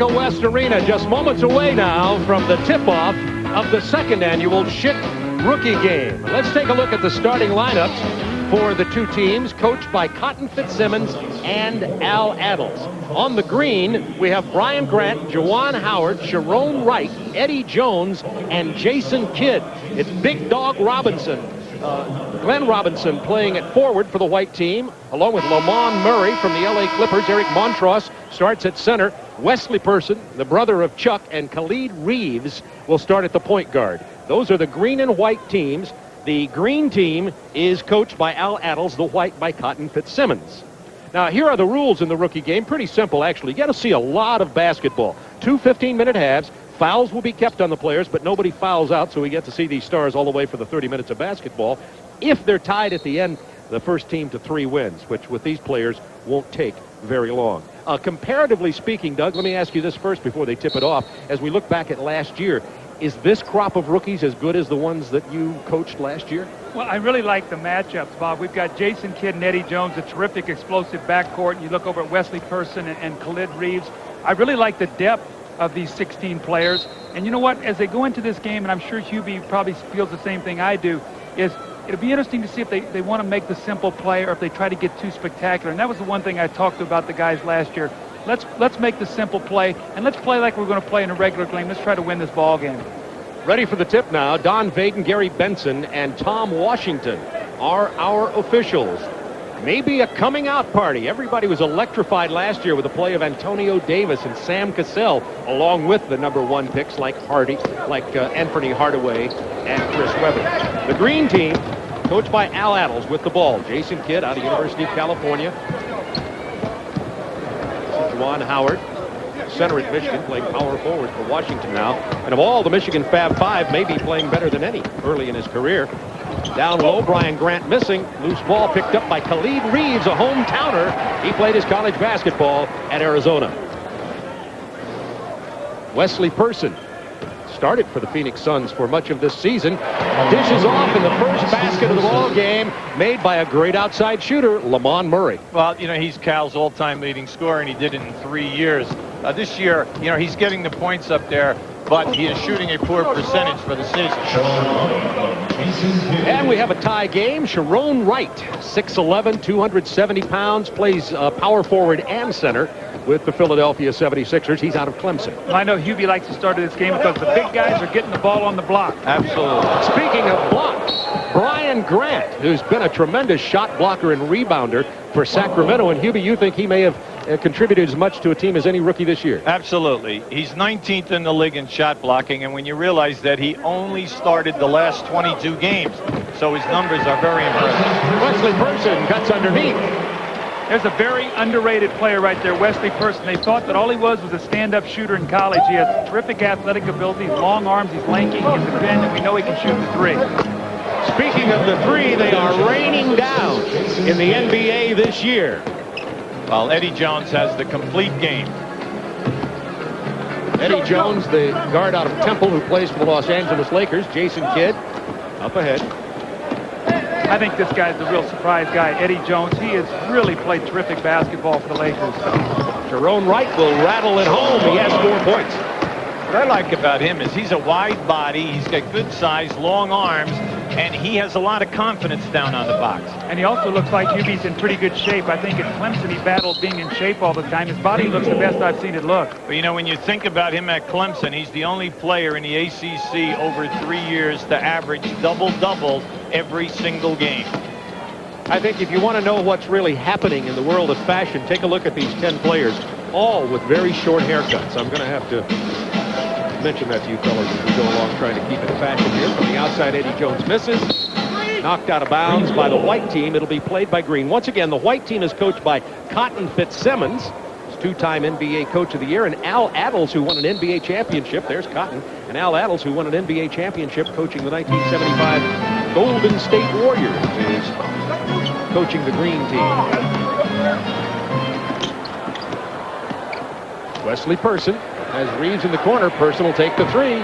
America West Arena, just moments away now from the tip-off of the second annual Schick Rookie Game. Let's take a look at the starting lineups for the two teams, coached by Cotton Fitzsimmons and Al Adles. On the green, we have Brian Grant, Juwan Howard, Sharon Wright, Eddie Jones, and Jason Kidd. It's Big Dog Robinson, Glenn Robinson, playing at forward for the white team, along with Lamont Murray from the LA Clippers. Eric Montross starts at center. Wesley Person, the brother of Chuck, and Khalid Reeves will start at the point guard. Those are the green and white teams. The green team is coached by Al Adles, the white by Cotton Fitzsimmons. Now, here are the rules in the rookie game. Pretty simple, actually. You got to see a lot of basketball. 2 15-minute halves. Fouls will be kept on the players, but nobody fouls out, so we get to see these stars all the way for the 30 minutes of basketball. If they're tied at the end, the first team to 3 wins, which with these players won't take very long. Comparatively speaking, Doug, let me ask you this first before they tip it off. As we look back at last year, is this crop of rookies as good as the ones that you coached last year? Well, I really like the matchups, Bob. We've got Jason Kidd and Eddie Jones, a terrific explosive backcourt. You look over at Wesley Person and Khalid Reeves. I really like the depth of these 16 players. And you know what? As they go into this game, and I'm sure Hubie probably feels the same thing I do, is it'll be interesting to see if they want to make the simple play or if they try to get too spectacular. And that was the one thing I talked about the guys last year. Let's make the simple play, and let's play like we're going to play in a regular game. Let's try to win this ball game. Ready for the tip now. Don Vaden, Gary Benson, and Tom Washington are our officials. Maybe a coming out party. Everybody was electrified last year with the play of Antonio Davis and Sam Cassell, along with the #1 picks like Anthony Hardaway and Chris Webber. The green team, coached by Al Adles with the ball. Jason Kidd out of University of California. Juwan Howard, center at Michigan, playing power forward for Washington now. And of all the Michigan Fab Five, maybe playing better than any early in his career. Down low, Brian Grant missing. Loose ball picked up by Khalid Reeves, a hometowner. He played his college basketball at Arizona. Wesley Person started for the Phoenix Suns for much of this season. Dishes off in the first basket of the ball game, made by a great outside shooter, Lamont Murray. Well, you know, he's Cal's all-time leading scorer, and he did it in 3 years. This year, you know, he's getting the points up there, but he is shooting a poor percentage for the season. And we have a tie game. Sharon Wright, 6'11", 270 pounds, plays power forward and center with the Philadelphia 76ers. He's out of Clemson. I know Hubie likes to start this game because the big guys are getting the ball on the block. Absolutely. Speaking of blocks, Brian Grant, who's been a tremendous shot blocker and rebounder for Sacramento. And Hubie, you think he may have contributed as much to a team as any rookie this year? Absolutely. He's 19th in the league in shot blocking, and when you realize that he only started the last 22 games, so his numbers are very impressive. Wesley Person cuts underneath. There's a very underrated player right there, Wesley Person. They thought that all he was a stand-up shooter in college. He has terrific athletic ability, long arms, he's lanky, he can defend, and we know he can shoot the three. Speaking of the three, they are raining down in the NBA this year. Well, Eddie Jones has the complete game. Eddie Jones, the guard out of Temple, who plays for the Los Angeles Lakers. Jason Kidd up ahead. I think this guy's the real surprise guy, Eddie Jones. He has really played terrific basketball for the Lakers. Sharon Wright will rattle it home. He has 4 points. What I like about him is he's a wide body, he's got good size, long arms, and he has a lot of confidence down on the box. And he also looks like Hubie's in pretty good shape. I think at Clemson he battled being in shape all the time. His body looks the best I've seen it look. But you know, when you think about him at Clemson, he's the only player in the ACC over 3 years to average double-double every single game. I think if you want to know what's really happening in the world of fashion, take a look at these 10 players, all with very short haircuts. I'm going to have to mention that to you fellas as we go along trying to keep it fashion here. From the outside, Eddie Jones misses. Knocked out of bounds by the white team. It'll be played by green. Once again, the white team is coached by Cotton Fitzsimmons, 2-time NBA Coach of the Year, and Al Adles, who won an NBA championship. There's Cotton. And Al Adles, who won an NBA championship coaching the 1975 Golden State Warriors, is coaching the green team. Wesley Person has Reeves in the corner. Person will take the three.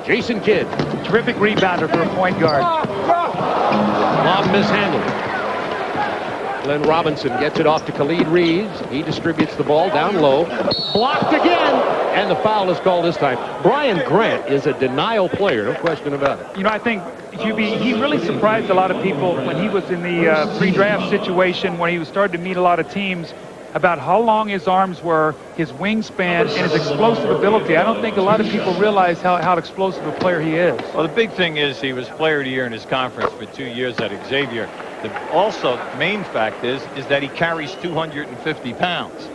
Jason Kidd. Terrific rebounder for a point guard. Lob mishandled. Glenn Robinson gets it off to Khalid Reeves. He distributes the ball down low. Blocked again. And the foul is called this time. Brian Grant is a denial player, no question about it. You know, I think he really surprised a lot of people when he was in the pre-draft situation, when he was starting to meet a lot of teams, about how long his arms were, his wingspan, and his explosive ability. I don't think a lot of people realize how explosive a player he is. Well, the big thing is he was player of the year in his conference for 2 years at Xavier. Also, main fact is that he carries 250 pounds.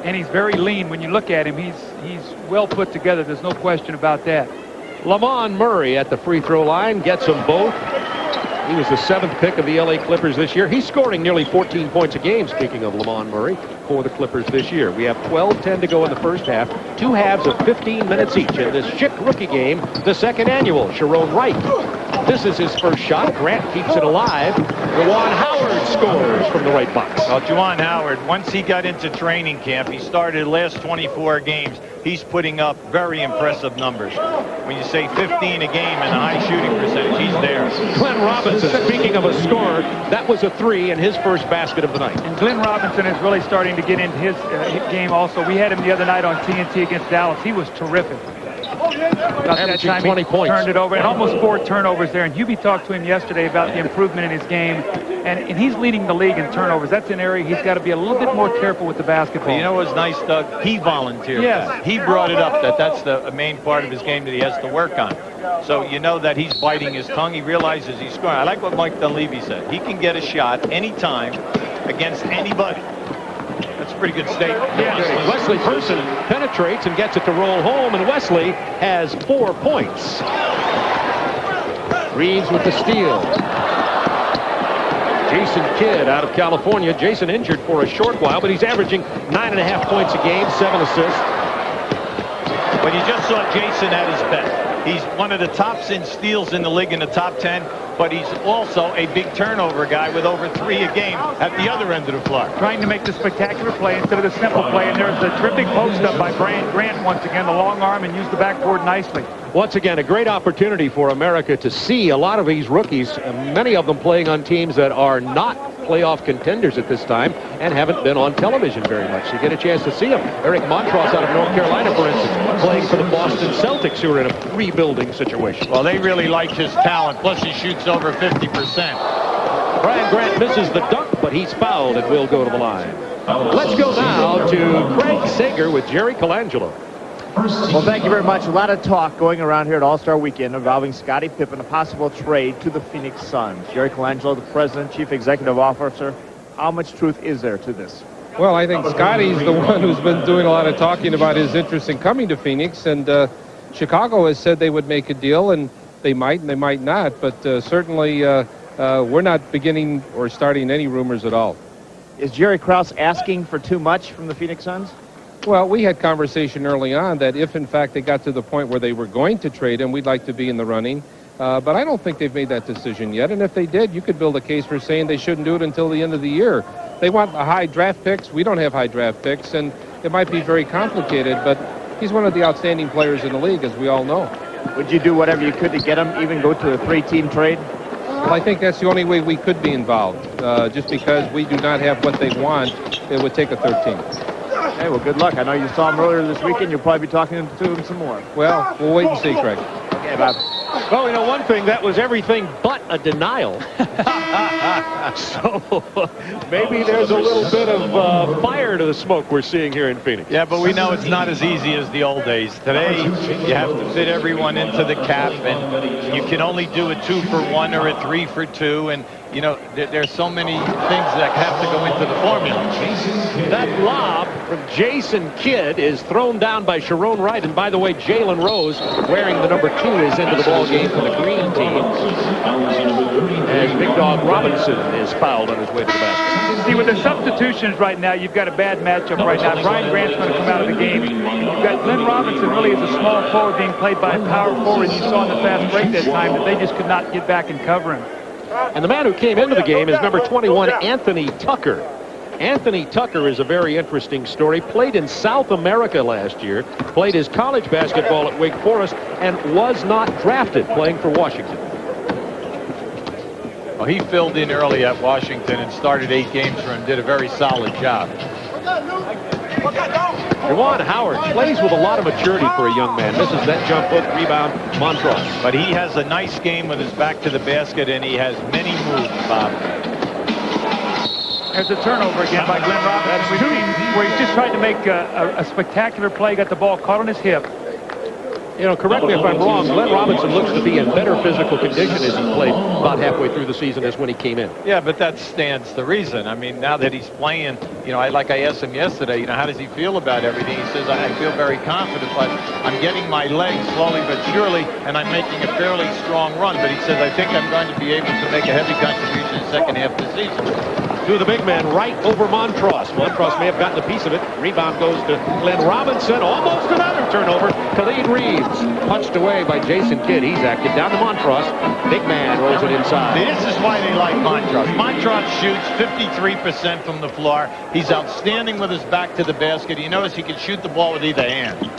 And he's very lean. When you look at him, he's well put together. There's no question about that. Lamont Murray at the free throw line gets them both. He was the 7th pick of the LA Clippers this year. He's scoring nearly 14 points a game, speaking of Lamont Murray, for the Clippers this year. We have 12:10 to go in the first half. 2 halves of 15 minutes each in this Schick rookie game, the second annual. Sharon Wright. This is his first shot. Grant keeps it alive. Juwan Howard scores from the right box. Well, Juwan Howard, once he got into training camp, he started the last 24 games. He's putting up very impressive numbers. When you say 15 a game and a high shooting percentage, he's there. Glenn Robinson, speaking of a scorer, that was a 3 and his first basket of the night. And Glenn Robinson is really starting to get into his game also. We had him the other night on TNT against Dallas. He was terrific. Averaging 20 points. Turned it over, and almost 4 turnovers there. And Hubie talked to him yesterday about the improvement in his game, and he's leading the league in turnovers. That's an area he's got to be a little bit more careful with the basketball. You know what's nice, Doug? He volunteered. Yes. He brought it up that's the main part of his game that he has to work on. So you know that he's biting his tongue. He realizes he's scoring. I like what Mike Dunleavy said. He can get a shot anytime against anybody. That's a pretty good statement. Yes. Wesley Person penetrates and gets it to roll home, and Wesley has 4 points. Reeves with the steal. Jason Kidd out of California. Jason injured for a short while, but he's averaging 9.5 points a game, 7 assists. But you just saw Jason at his best. He's one of the tops in steals in the league, in the top 10, but he's also a big turnover guy with over 3 a game at the other end of the floor. Trying to make the spectacular play instead of the simple play, and there's a terrific post-up by Brian Grant once again, the long arm, and used the backboard nicely. Once again, a great opportunity for America to see a lot of these rookies, many of them playing on teams that are not playoff contenders at this time and haven't been on television very much. You get a chance to see them. Eric Montross out of North Carolina, for instance, playing for the Boston Celtics, who are in a rebuilding situation. Well, they really like his talent. Plus, he shoots over 50%. Brian Grant misses the dunk, but he's fouled and will go to the line. Let's go now to Craig Sager with Jerry Colangelo. Well, thank you very much. A lot of talk going around here at All-Star Weekend involving Scottie Pippen, a possible trade to the Phoenix Suns. Jerry Colangelo, the president, chief executive officer. How much truth is there to this? Well, I think Scottie's the one who's been doing a lot of talking about his interest in coming to Phoenix, and Chicago has said they would make a deal, and they might and they might not, but certainly we're not beginning or starting any rumors at all. Is Jerry Krause asking for too much from the Phoenix Suns? Well, we had conversation early on that if, in fact, they got to the point where they were going to trade him, we'd like to be in the running. But I don't think they've made that decision yet. And if they did, you could build a case for saying they shouldn't do it until the end of the year. They want high draft picks. We don't have high draft picks, and it might be very complicated. But he's one of the outstanding players in the league, as we all know. Would you do whatever you could to get him, even go to a 3-team trade? Well, I think that's the only way we could be involved. Just because we do not have what they want, it would take a 13. Hey, well, good luck. I know you saw him earlier this weekend. You'll probably be talking to him some more. Well, we'll wait and see, Craig. Okay, Bob. Well, you know, one thing, that was everything but a denial. So maybe there's a little bit of fire to the smoke we're seeing here in Phoenix. Yeah, but we know it's not as easy as the old days. Today, you have to fit everyone into the cap, and you can only do a 2-for-1 or a 3-for-2, and you know, there's so many things that have to go into the formula. That lob from Jason Kidd is thrown down by Sharon Wright. And by the way, Jalen Rose, wearing the number 2, is into the ball game for the green team. As Big Dog Robinson is fouled on his way to the basket. See, with the substitutions right now, you've got a bad matchup right now. Brian Grant's going to come out of the game. You've got Glenn Robinson really is a small forward being played by a power forward. You saw in the fast break that time that they just could not get back and cover him. And the man who came into the game is number 21, Anthony Tucker. Anthony Tucker is a very interesting story. Played in South America last year, played his college basketball at Wake Forest, and was not drafted, playing for Washington. Well, he filled in early at Washington and started 8 games for him. Did a very solid job. Juwan Howard plays with a lot of maturity for a young man. Misses that jump hook, rebound, Montross. But he has a nice game with his back to the basket, and he has many moves, Bob. There's a turnover again by Glenn Robinson. We've seen where he's just tried to make a spectacular play, got the ball caught on his hip. You know, correct me if I'm wrong, Glenn Robinson looks to be in better physical condition as he played about halfway through the season as when he came in. Yeah, but that stands to reason. I mean, now that he's playing, you know, like I asked him yesterday, you know, how does he feel about everything? He says, I feel very confident, but I'm getting my legs slowly but surely, and I'm making a fairly strong run. But he says, I think I'm going to be able to make a heavy contribution in the second half of the season. To the big man right over Montross. Montross may have gotten a piece of it. Rebound goes to Glenn Robinson. Almost another turnover. Khalid Reeves punched away by Jason Kidd. He's active. Down to Montross. Big man rolls it inside. This is why they like Montross. Montross shoots 53% from the floor. He's outstanding with his back to the basket. You notice he can shoot the ball with either hand.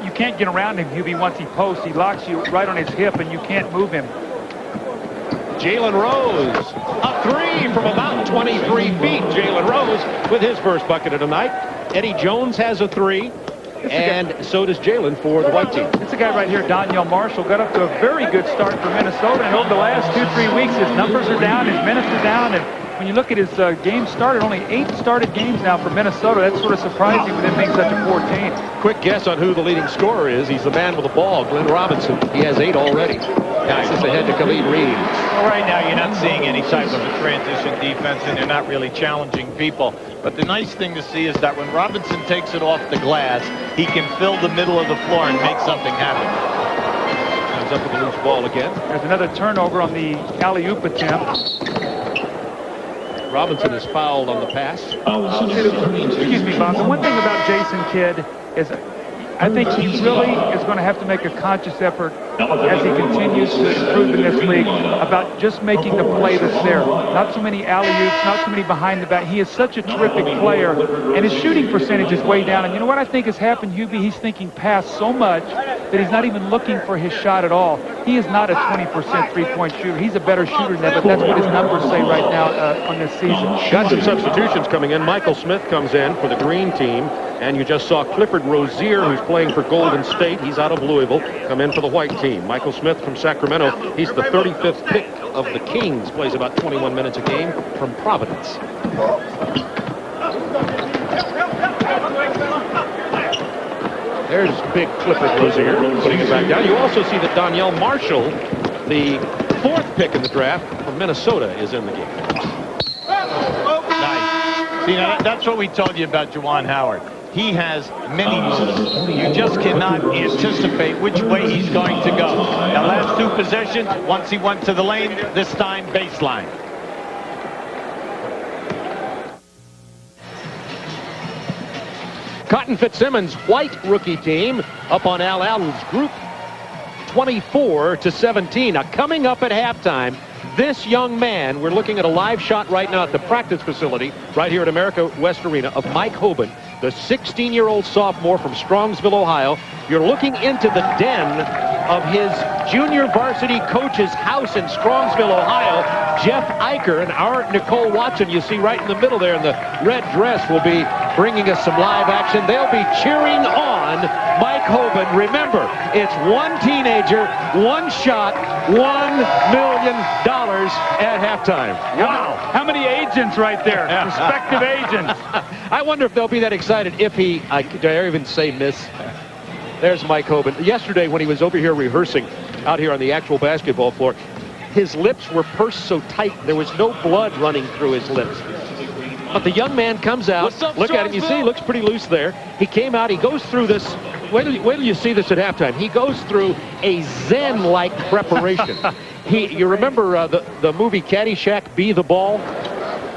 You can't get around him, Hubie, once he posts. He locks you right on his hip, and you can't move him. Jalen Rose, a three from about 23 feet. Jalen Rose with his first bucket of the night. Eddie Jones has a three, and so does Jalen for the white team. It's a guy right here, Donyell Marshall, got up to a very good start for Minnesota, and over the last 2-3 weeks, his numbers are down, his minutes are down, and when you look at his game started, only 8 started games now for Minnesota. That's sort of surprising with him being such a poor team. Quick guess on who the leading scorer is. He's the man with the ball, Glenn Robinson. He has 8 already. Passes ahead to Khalid Reeves. Well, right now, you're not seeing any type of a transition defense, and they're not really challenging people. But the nice thing to see is that when Robinson takes it off the glass, he can fill the middle of the floor and make something happen. Comes up with a loose ball again. There's another turnover on the alley-oop attempt. Robinson is fouled on the pass. Excuse me, Bob. The one thing about Jason Kidd is I think he really is going to have to make a conscious effort as he continues to improve in this league about just making the play that's there. Not so many alley-oops, not so many behind the back. He is such a terrific player, and his shooting percentage is way down. And you know what I think has happened, Hubie? He's thinking pass so much that he's not even looking for his shot at all. He is not a 20% three-point shooter. He's a better shooter than that, but that's what his numbers say right now on this season. Got some substitutions coming in. Michael Smith comes in for the green team. And you just saw Clifford Rozier, who's playing for Golden State. He's out of Louisville, come in for the white team. Michael Smith from Sacramento. He's the 35th pick of the Kings. Plays about 21 minutes a game from Providence. There's big Clifford Rozier putting it back down. You also see that Donyell Marshall, the 4th pick in the draft from Minnesota, is in the game. Nice. See, now that's what we told you about Juwan Howard. He has many moves. You just cannot anticipate which way he's going to go. Now, last 2 possessions, once he went to the lane, this time baseline. Cotton Fitzsimmons' white rookie team up on Al Allen's group, 24-17. Now, coming up at halftime, this young man, we're looking at a live shot right now at the practice facility right here at America West Arena of Mike Hoban, the 16-year-old sophomore from Strongsville, Ohio. You're looking into the den of his junior varsity coach's house in Strongsville, Ohio. Jeff Eicher and our Nicole Watson, you see right in the middle there in the red dress, will be bringing us some live action. They'll be cheering on Mike Hoban. Remember, it's one teenager, one shot, $1 million at halftime. Wow. How many agents right there? Prospective agents. I wonder if they'll be that excited if he, I dare even say miss. There's Mike Hoban. Yesterday when he was over here rehearsing out here on the actual basketball floor, his lips were pursed so tight there was no blood running through his lips. But the young man comes out. Look at him. You see, he looks pretty loose there. He came out. He goes through this. Wait till you see this at halftime. He goes through a Zen-like preparation. You remember the movie Caddyshack, Be the Ball?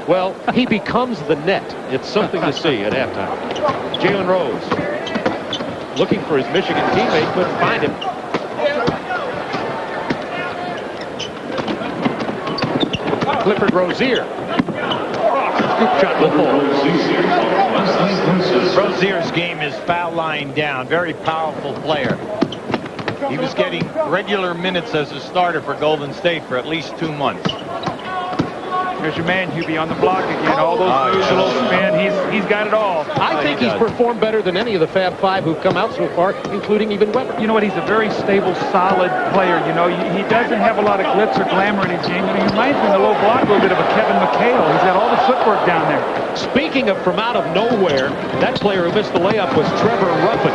Well, he becomes the net. It's something to see at halftime. Jalen Rose looking for his Michigan teammate, couldn't find him. Clifford Rozier. Scoop shot will fall. Rozier's game is foul line down. Very powerful player. He was getting regular minutes as a starter for Golden State for at least 2 months. There's your man, Hubie, on the block again. All those moves, a little spin. He's got it all. I think he's performed better than any of the Fab Five who've come out so far, including even Weber. You know what? He's a very stable, solid player. You know, he doesn't have a lot of glitz or glamour in his game. He reminds me in the low block a little bit of a Kevin McHale. He's got all the footwork down there. Speaking of from out of nowhere, that player who missed the layup was Trevor Ruffin,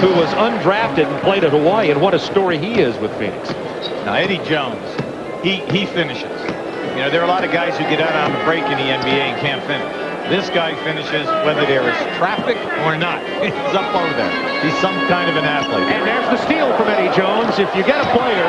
who was undrafted and played at Hawaii, and what a story he is with Phoenix. Now, Eddie Jones, he finishes. You know, there are a lot of guys who get out on the break in the NBA and can't finish. This guy finishes whether there is traffic or not. He's up over there. He's some kind of an athlete. And there's the steal from Eddie Jones. If you get a player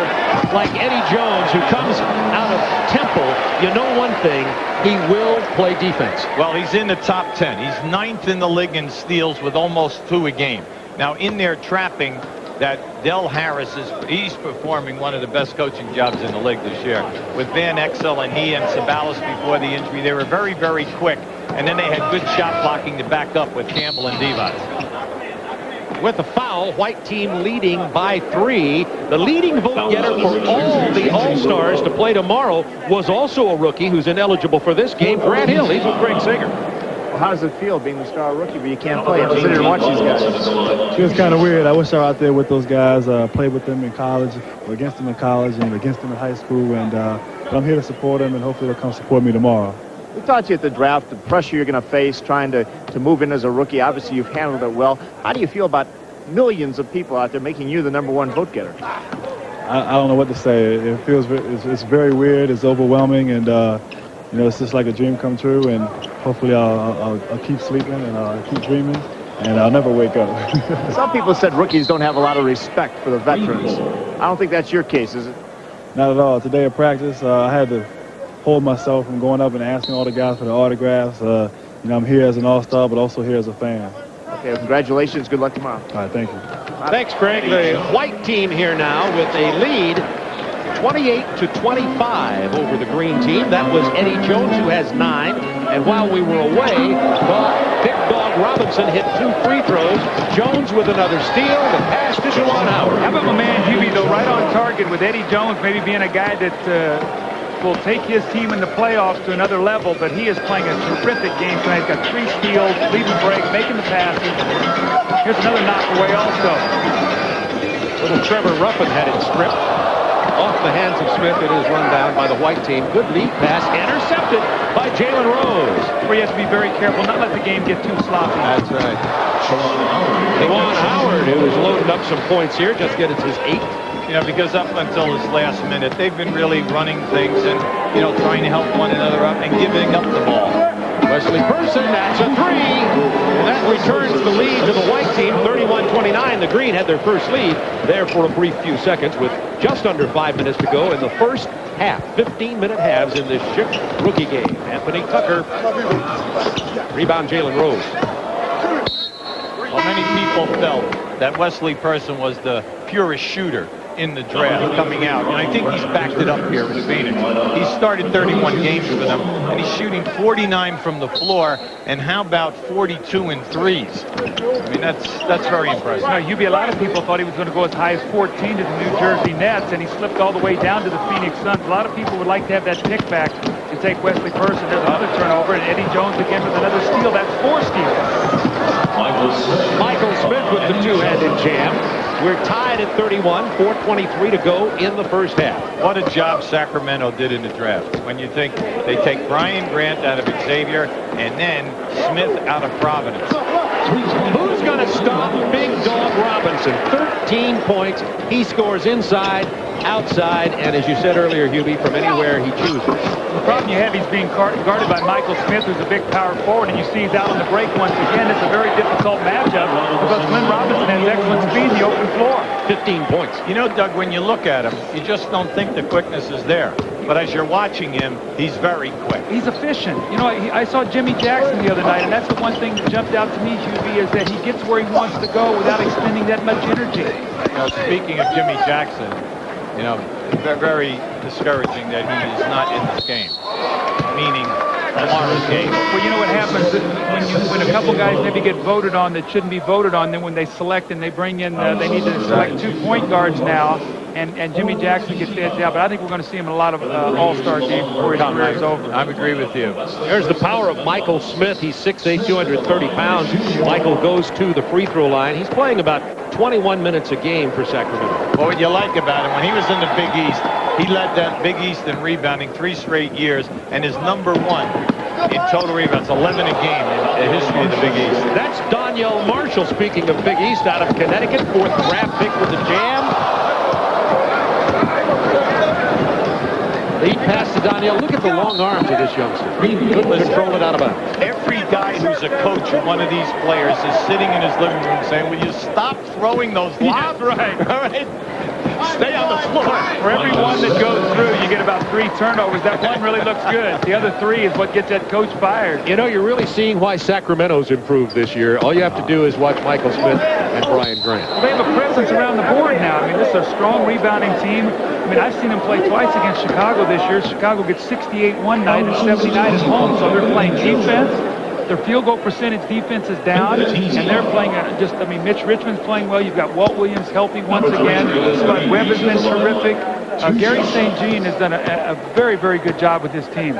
like Eddie Jones who comes out of Temple, you know one thing, he will play defense. Well, he's in the top 10. He's 9th in the league in steals with almost 2 a game. Now, in their trapping, that Del Harris he's performing one of the best coaching jobs in the league this year. With Van Exel and he and Sabalas before the injury, they were very, very quick. And then they had good shot blocking to back up with Campbell and Divac. With a foul, white team leading by 3. The leading vote getter for all the All-Stars to play tomorrow was also a rookie who's ineligible for this game, Grant Hill. He's with Greg Singer. Well, how does it feel being the star rookie, but you can't play? You have to sit here and watch these guys. It's kind of weird. I wish I was out there with those guys, played with them in college, or against them in college, and against them in high school. And but I'm here to support them, and hopefully they'll come support me tomorrow. We taught you at the draft the pressure you're going to face trying to move in as a rookie. Obviously, you've handled it well. How do you feel about millions of people out there making you the #1 vote getter? I don't know what to say. It feels it's very weird. It's overwhelming, and you know, it's just like a dream come true. And hopefully, I'll keep sleeping and I'll keep dreaming, and I'll never wake up. Some people said rookies don't have a lot of respect for the veterans. I don't think that's your case, is it? Not at all. Today at practice, I had to hold myself from going up and asking all the guys for the autographs. You know, I'm here as an all-star, but also here as a fan. Okay, well, congratulations. Good luck tomorrow. All right, thank you. Thanks, Craig. The white team here now with a lead 28-25 over the green team. That was Eddie Jones, who has 9. And while we were away, Big Dog Robinson hit 2 free throws. Jones with another steal. The pass to Juwan Howard. How about my man Hubie, though, right on target with Eddie Jones, maybe being a guy that will take his team in the playoffs to another level, but he is playing a terrific game tonight. He's got 3 steals, leading the break, making the passes. Here's another knockaway also. Little Trevor Ruffin had it stripped off the hands of Smith. It is run down by the white team. Good lead pass, intercepted by Jalen Rose. Where he has to be very careful, not let the game get too sloppy. That's right. Juwan Howard, who has loaded up some points here, just get it his 8th. You know, because up until this last minute, they've been really running things and, you know, trying to help one another up and giving up the ball. Wesley Person, that's a 3. That returns the lead to the white team, 31-29. The green had their first lead there for a brief few seconds with just under 5 minutes to go in the first half. 15-minute halves in this Schick rookie game. Anthony Tucker. Rebound, Jalen Rose. Well, many people felt that Wesley Person was the purest shooter in the draft coming out, and I think he's backed it up here with Phoenix. He started 31 games with them, and he's shooting 49 from the floor, and how about 42 in threes? I mean, that's very impressive. Now, Hubie, a lot of people thought he was going to go as high as 14 to the New Jersey Nets, and he slipped all the way down to the Phoenix Suns. A lot of people would like to have that pick back to take Wesley Person. There's another turnover, and Eddie Jones again with another steal. That's 4 steals. Michael Smith with the 2-handed jam. We're tied at 31, 4:23 to go in the first half. What a job Sacramento did in the draft. When you think they take Brian Grant out of Xavier and then Smith out of Providence. Who's going to stop Big Dog Robinson? 13 points. He scores inside, outside, and as you said earlier, Hubie, from anywhere he chooses. The problem you have, he's being guarded by Michael Smith, who's a big power forward, and you see he's out on the break once again. It's a very difficult matchup because Glenn Robinson has excellent speed in the open floor. 15 points. You know, Doug, when you look at him, you just don't think the quickness is there. But as you're watching him, he's very quick. He's efficient. You know, I saw Jimmy Jackson the other night, and that's the one thing that jumped out to me, Hubie, is that he gets where he wants to go without expending that much energy. You know, speaking of Jimmy Jackson, you know, very discouraging that he is not in this game, meaning tomorrow's game. Well, you know what happens when a couple guys maybe get voted on that shouldn't be voted on, then when they select and they bring in, they need to select 2 point guards now, and Jimmy Jackson gets the edge out. But I think we're going to see him in a lot of all-star games before his career is over. I agree with you. There's the power of Michael Smith. He's 6'8", 230 pounds. Michael goes to the free throw line. He's playing about 21 minutes a game for Sacramento. Well, what you like about him, when he was in the Big East, he led that Big East in rebounding 3 straight years and is #1 in total rebounds, 11 a game in the history of the Big East. That's Donyell Marshall, speaking of Big East, out of Connecticut. 4th draft pick with the Jam. Lead pass to Donyell. Look at the long arms of this youngster. Couldn't control it out of bounds. Every guy who's a coach of one of these players is sitting in his living room saying, will you stop throwing those lobs? Right. All right. Stay on the floor. For every one that goes through, you get about 3 turnovers. That one really looks good. The other 3 is what gets that coach fired. You know, you're really seeing why Sacramento's improved this year. All you have to do is watch Michael Smith and Brian Grant. Well, they have a presence around the board now. I mean, this is a strong rebounding team. I mean, I've seen them play twice against Chicago this year. Chicago gets 68 one night and 79 at home, so they're playing defense. Their field goal percentage defense is down, and they're playing Mitch Richmond's playing well. You've got Walt Williams healthy once again. Spud Webb has been terrific. Gary St. Jean has done a very, very good job with this team.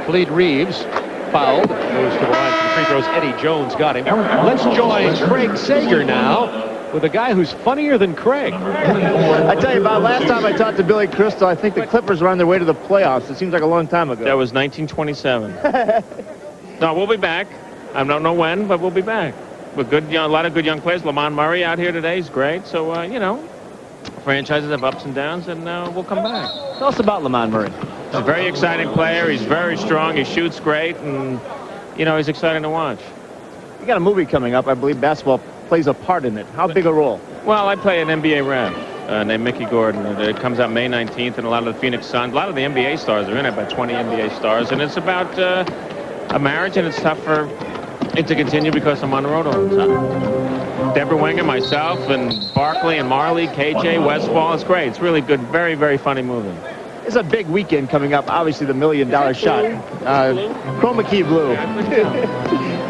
Khalid Reeves fouled. Goes to the line for the free throws. Eddie Jones got him. Let's join Craig Sager now with a guy who's funnier than Craig. I tell you, Bob, last time I talked to Billy Crystal, I think the Clippers were on their way to the playoffs. It seems like a long time ago. That was 1927. No, we'll be back. I don't know when, but we'll be back. With good, a lot of good young players. Lamont Murray out here today is great. So, you know, franchises have ups and downs, and we'll come back. Tell us about Lamont Murray. He's a very exciting player. He's very strong. He shoots great, and, you know, he's exciting to watch. You got a movie coming up. I believe basketball plays a part in it. How big a role? Well, I play an NBA rep named Mickey Gordon. It comes out May 19th, and a lot of the Phoenix Suns, a lot of the NBA stars are in it, about 20 NBA stars, and it's about a marriage, and it's tough for it to continue because I'm on the road all the time. Deborah Winger, myself, and Barkley and Marley, KJ, Westfall. It's great. It's really good. Very, very funny movie. It's a big weekend coming up. Obviously, the $1 million shot. Chroma key blue.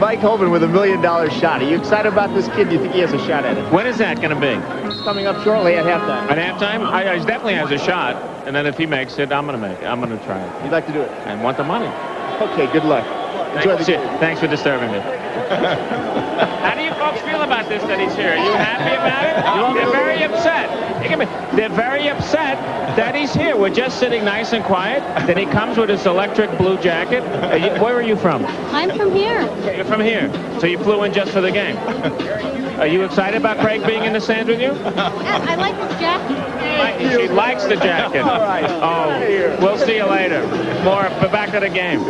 Mike Hoban with $1 million shot. Are you excited about this kid? Do you think he has a shot at it? When is that going to be? It's coming up shortly at halftime. At halftime? He definitely has a shot. And then if he makes it, I'm going to make it. I'm going to try it. You'd like to do it? And want the money. Okay, good luck. Enjoy the game. Thanks for disturbing me. How do you folks feel about this, that he's here? Are you happy about it? They're very upset. They're very upset that he's here. We're just sitting nice and quiet. Then he comes with his electric blue jacket. Where are you from? I'm from here. You're from here. So you flew in just for the game. Are you excited about Craig being in the stands with you? Yeah, I like this jacket. She likes the jacket. All right. Oh, we'll see you later. More, but back to the game.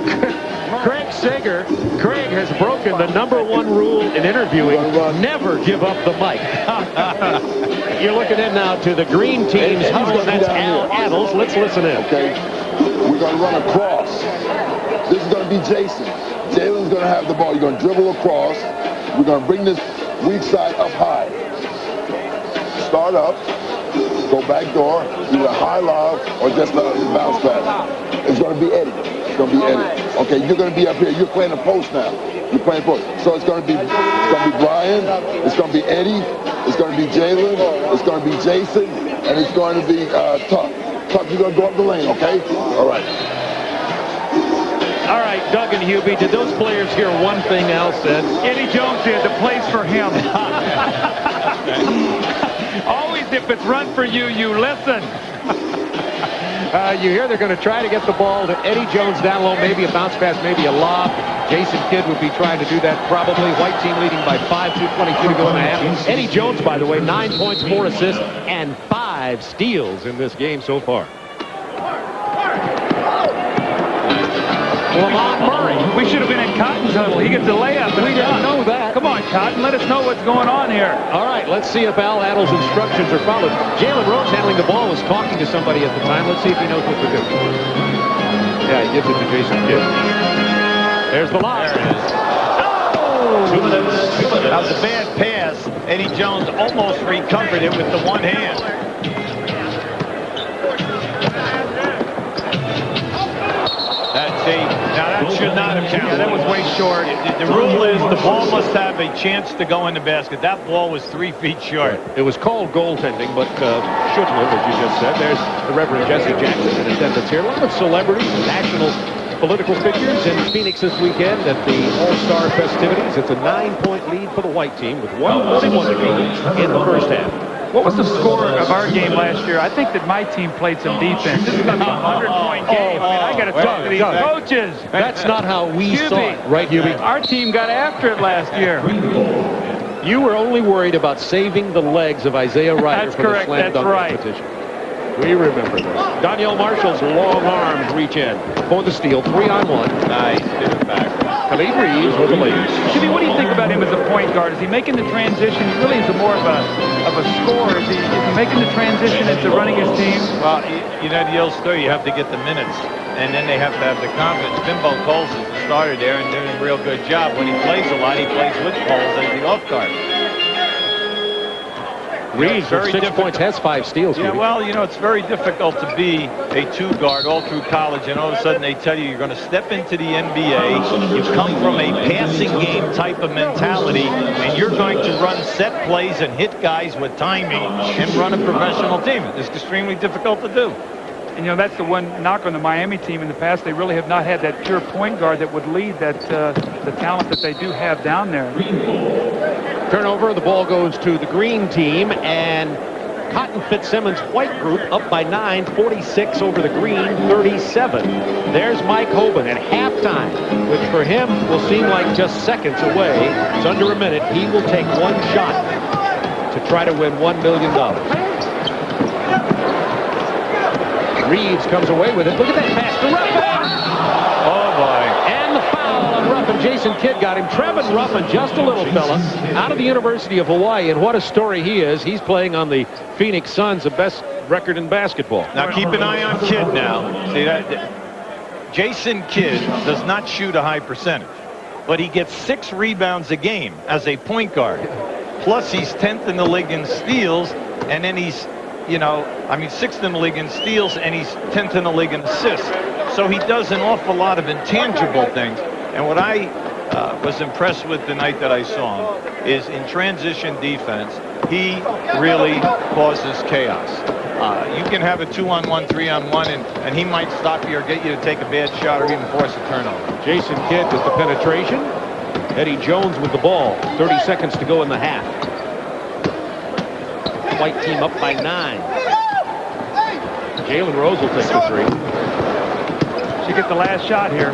Craig Sager. Craig has broken the #1 rule in interviewing. Never give up the mic. You're looking in now to the green team's huddle, and that's Al Adels. Let's listen in. Okay, we're going to run across. This is going to be Jason. Jalen's going to have the ball. You're going to dribble across. We're going to bring this weak side up high. Start up. Go back door. Either high lob or just let it bounce back. It's going to be Eddie. It's going to be Eddie. Okay, you're going to be up here. You're playing the post now. You're playing post. So it's going to be Brian. It's going to be Eddie. It's going to be Jalen. It's going to be Jason. And it's going to be Tuck. Tuck, you're going to go up the lane, okay? All right. All right, Doug and Hubie, did those players hear one thing Al said? Eddie Jones did. The play's for him. Always, if it's run for you, you listen. You hear they're going to try to get the ball to Eddie Jones down low, maybe a bounce pass, maybe a lob. Jason Kidd would be trying to do that probably. White team leading by 5, 2:22 to go in the half. Eddie Jones, by the way, 9 points, 4 assists, and 5 steals in this game so far. Lamont Murray. We should have been in Cotton's huddle. He gets the layup. We didn't know that. Come on, Cotton. Let us know what's going on here. All right, let's see if Al Adels' instructions are followed. Jalen Rose handling the ball was talking to somebody at the time. Let's see if he knows what to do. Yeah, he gives it to Jason Kidd. There's the lob. There it is. Oh! 2 minutes. That was a bad pass. Eddie Jones almost recovered it with the one hand. Now that should not have counted. Yeah, that was way short. The rule is the ball must have a chance to go in the basket. That ball was 3 feet short. It was called goaltending, but shouldn't have, as you just said. There's the Reverend Jesse Jackson in attendance here. A lot of celebrities and national political figures in Phoenix this weekend at the All-Star festivities. It's a 9-point lead for the white team with 1:41 to go in the first half. What was the score of our game last year? I think that my team played some defense. This is going to be a 100-point game. I mean, I got to talk to these coaches. That's not how we saw it, right, Hubie? Our team got after it last year. You were only worried about saving the legs of Isaiah Ryder for the slam dunk competition. We remember this. Danielle Marshall's long arms reach in for the steal. 3-on-1. Nice. Get it back. Khalid Reeves with the lead. Jimmy, what do you think about him as a point guard? Is he making the transition? He really is more of a scorer. Is he making the transition into running his team? Well, you know, the old story, you have to get the minutes, and then they have to have the confidence. Bimbo Coles is the starter there and doing a real good job. When he plays a lot, he plays with Coles as the off guard. Reeves, with 6 points, has 5 steals. Yeah, well, you know, it's very difficult to be a 2-guard all through college, and all of a sudden they tell you you're going to step into the NBA. You come from a passing game type of mentality, and you're going to run set plays and hit guys with timing and run a professional team. It's extremely difficult to do. And, you know, that's the one knock on the Miami team in the past. They really have not had that pure point guard that would lead that the talent that they do have down there. Turnover, the ball goes to the green team, and Cotton Fitzsimmons' white group up by 9, 46 over the green, 37. There's Mike Hoban at halftime, which for him will seem like just seconds away. It's under a minute. He will take one shot to try to win $1 million. Reeves comes away with it. Look at that pass to Ruffin. Oh, boy. And the foul on Ruffin. Jason Kidd got him. Trevin Ruffin, just a little fella, out of the University of Hawaii. And what a story he is. He's playing on the Phoenix Suns, the best record in basketball. Now, keep an eye on Kidd now. See that? Jason Kidd does not shoot a high percentage, but he gets 6 rebounds a game as a point guard. Plus, he's 10th in the league in steals, and then he's, you know, I mean, 6th in the league in steals, and he's 10th in the league in assists. So he does an awful lot of intangible things. And what I was impressed with the night that I saw him is in transition defense, he really causes chaos. You can have a 2-on-1, 3-on-1, and he might stop you or get you to take a bad shot or even force a turnover. Jason Kidd with the penetration. Eddie Jones with the ball. 30 seconds to go in the half. White team up by 9. Jalen Rose will take the 3. Should get the last shot here.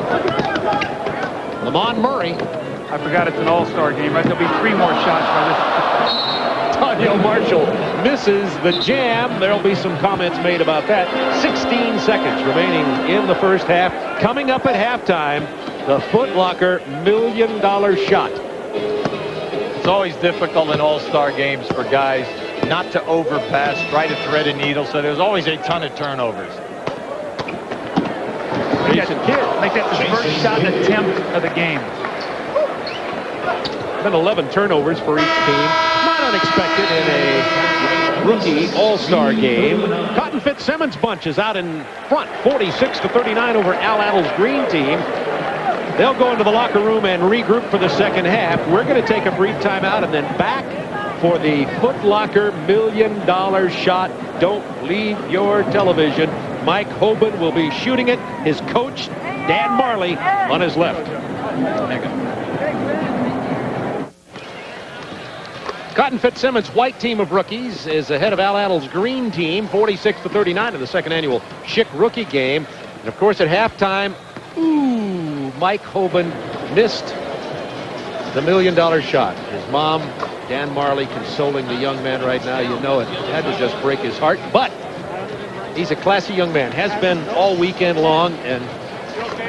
Lamont Murray. I forgot it's an all-star game, right? There'll be 3 more shots by this. Danielle Marshall misses the jam. There'll be some comments made about that. 16 seconds remaining in the first half. Coming up at halftime, the Foot Locker $1 million shot. It's always difficult in all-star games for guys not to overpass, try to thread a needle, so there's always a ton of turnovers. Jason Kidd. Make that the first shot attempt of the game. Been 11 turnovers for each team. Not unexpected in a rookie all-star game. Cotton Fitzsimmons bunches out in front, 46-39 over Al Addle's green team. They'll go into the locker room and regroup for the second half. We're going to take a brief timeout and then back for the Foot Locker $1 million shot. Don't leave your television. Mike Hoban will be shooting it. His coach, Dan Marley, on his left. Cotton Fitzsimmons' white team of rookies is ahead of Al Addle's green team, 46-39 in the second annual Schick rookie game. And of course, at halftime, Mike Hoban missed the $1 million shot. His mom, Dan Marley, consoling the young man right now. You know it had to just break his heart. But he's a classy young man, has been all weekend long. And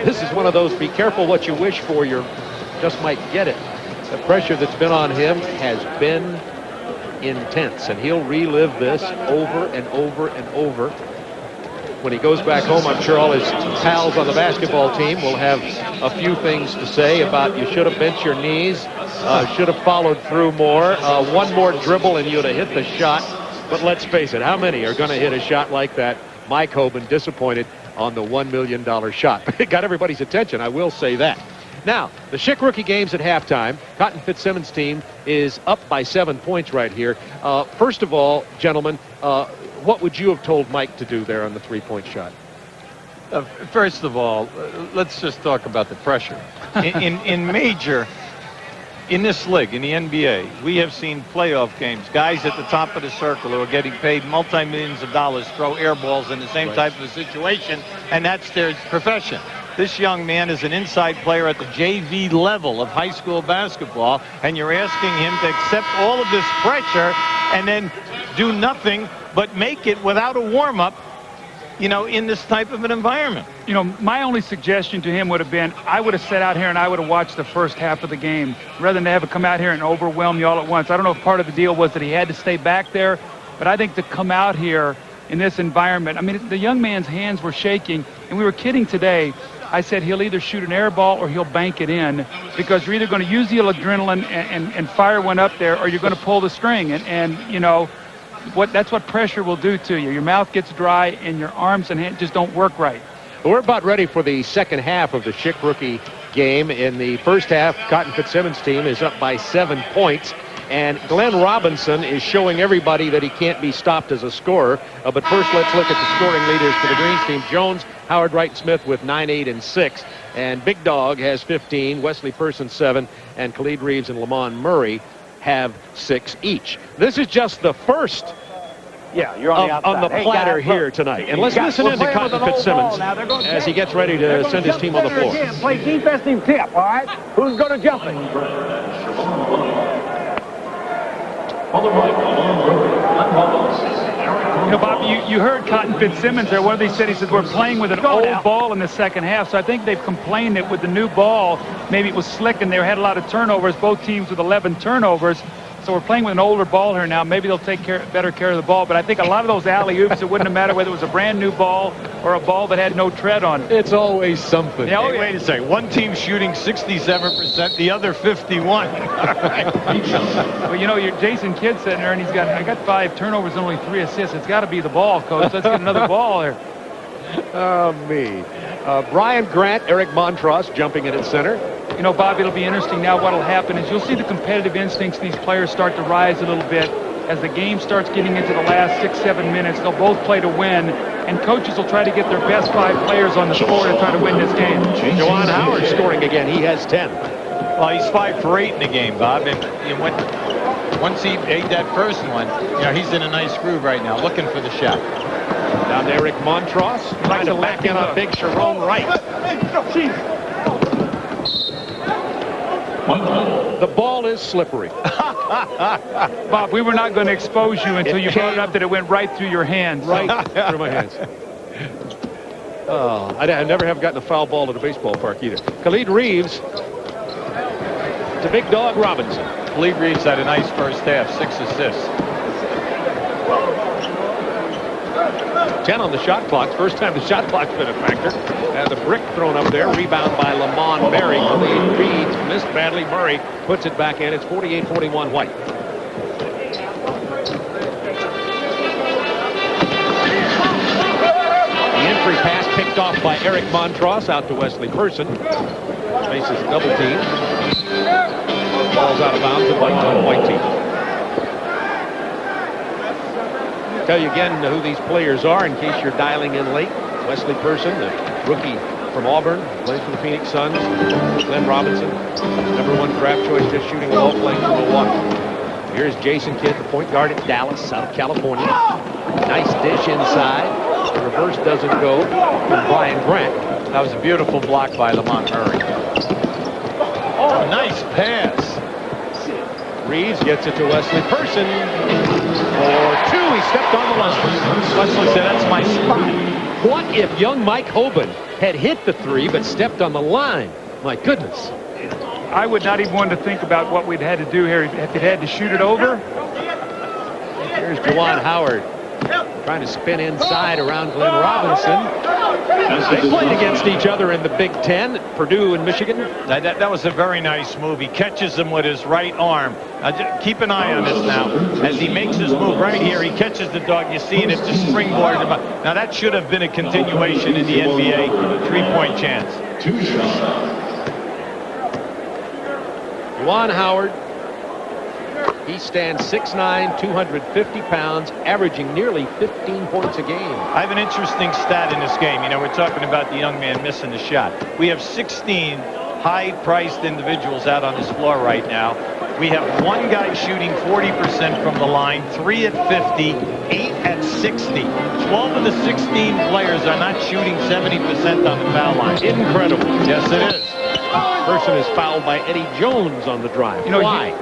this is one of those, be careful what you wish for, you just might get it. The pressure that's been on him has been intense, and he'll relive this over and over and over. When he goes back home, I'm sure all his pals on the basketball team will have a few things to say about you should have bent your knees, should have followed through more, one more dribble and you'd have hit the shot. But let's face it, how many are going to hit a shot like that? Mike Hoban disappointed. on the $1 million shot. It got everybody's attention, I will say that. Now, the Schick rookie games at halftime. Cotton Fitzsimmons' team is up by 7 points right here. First of all, gentlemen, what would you have told Mike to do there on the three-point shot? First of all, let's just talk about the pressure. In this league, in the NBA, we have seen playoff games, guys at the top of the circle who are getting paid multi-millions of dollars throw air balls in the same type of a situation, and that's their profession. This young man is an inside player at the JV level of high school basketball, and you're asking him to accept all of this pressure and then do nothing but make it without a warm-up, you know, in this type of an environment. You know, my only suggestion to him would have been, I would have sat out here and I would have watched the first half of the game rather than to have it come out here and overwhelm you all at once. I don't know if part of the deal was that he had to stay back there, but I think to come out here in this environment, I mean, the young man's hands were shaking, and we were kidding today. I said he'll either shoot an air ball or he'll bank it in, because you're either going to use the adrenaline and fire one up there, or you're going to pull the string. And you know, that's what pressure will do to you. Your mouth gets dry and your arms and hands just don't work right. We're about ready for the second half of the Schick rookie game. In the first half, Cotton Fitzsimmons' team is up by 7 points. And Glenn Robinson is showing everybody that he can't be stopped as a scorer. But first, let's look at the scoring leaders for the Greens team. Jones, Howard, Wright, and Smith with 9, 8, and 6. And Big Dog has 15, Wesley Person 7, and Khalid Reeves and Lamont Murray have 6 each. This is just the first you're on the platter here tonight. And let's listen in to Cotton Fitzsimmons as he gets ready to send his team on the floor. Play defensive tip, all right? Who's going to jump it? You know, Bob, you heard Cotton Fitzsimmons there. One of these said, he said, we're playing with an old ball in the second half. So I think they've complained that with the new ball, maybe it was slick and they had a lot of turnovers, both teams with 11 turnovers. So we're playing with an older ball here now. Maybe they'll take better care of the ball. But I think a lot of those alley-oops, it wouldn't have mattered whether it was a brand-new ball or a ball that had no tread on it. It's always something. Yeah, wait a second. One team shooting 67%, the other 51. Well, you know, Jason Kidd sitting there, and I got 5 turnovers and only 3 assists. It's got to be the ball, Coach. Let's get another ball there. Oh, me. Brian Grant, Eric Montross jumping in at center. You know, Bob, it'll be interesting now. What'll happen is you'll see the competitive instincts of these players start to rise a little bit. As the game starts getting into the last 6-7 minutes, they'll both play to win, and coaches will try to get their best 5 players on the floor to try to win this game. Juwan Howard scoring again. He has 10. Well, he's 5 for 8 in the game, Bob. And once he made that first one, you know, he's in a nice groove right now, looking for the shot. Down to Eric Montross, trying to back in on Big Sharon Wright. The ball is slippery. Bob, we were not going to expose you until you brought it up that it went right through your hands. Right through my hands. I never have gotten a foul ball at a baseball park either. Khalid Reeves to Big Dog Robinson. Khalid Reeves had a nice first half, 6 assists. 10 on the shot clock. First time the shot clock's been a factor. And the brick thrown up there. Rebound by Lamont Murray. Khalid Reeves missed badly. Murray puts it back in. It's 48-41 White. The entry pass picked off by Eric Montross out to Wesley Person. Faces double team. Ball's out of bounds and White team. Tell you again who these players are in case you're dialing in late. Wesley Person, the rookie from Auburn, plays for the Phoenix Suns. Glenn Robinson, #1 draft choice, just shooting a ball, playing for Milwaukee. Here's Jason Kidd, the point guard at Dallas, South California. Nice dish inside. The reverse doesn't go from Brian Grant. That was a beautiful block by Lamont Murray. Oh, nice pass. Reeves gets it to Wesley Person. For 2, he stepped on the line. Wesley said, that's my spot. What if young Mike Hoban had hit the 3 but stepped on the line? My goodness. I would not even want to think about what we'd had to do here if it had to shoot it over. Here's Juwan Howard Trying to spin inside around Glenn Robinson. They played against each other in the Big Ten, Purdue and Michigan. That was a very nice move. He catches him with his right arm. Keep an eye on this now. As he makes his move right here, he catches the dog. You see it, it's just springboarded. Now that should have been a continuation in the NBA three-point chance. Juwan Howard. He stands 6'9", 250 pounds, averaging nearly 15 points a game. I have an interesting stat in this game. You know, we're talking about the young man missing the shot. We have 16 high-priced individuals out on this floor right now. We have one guy shooting 40% from the line, 3 at 50, 8 at 60. 12 of the 16 players are not shooting 70% on the foul line. Incredible. Yes, it is. Person is fouled by Eddie Jones on the drive. You know, why?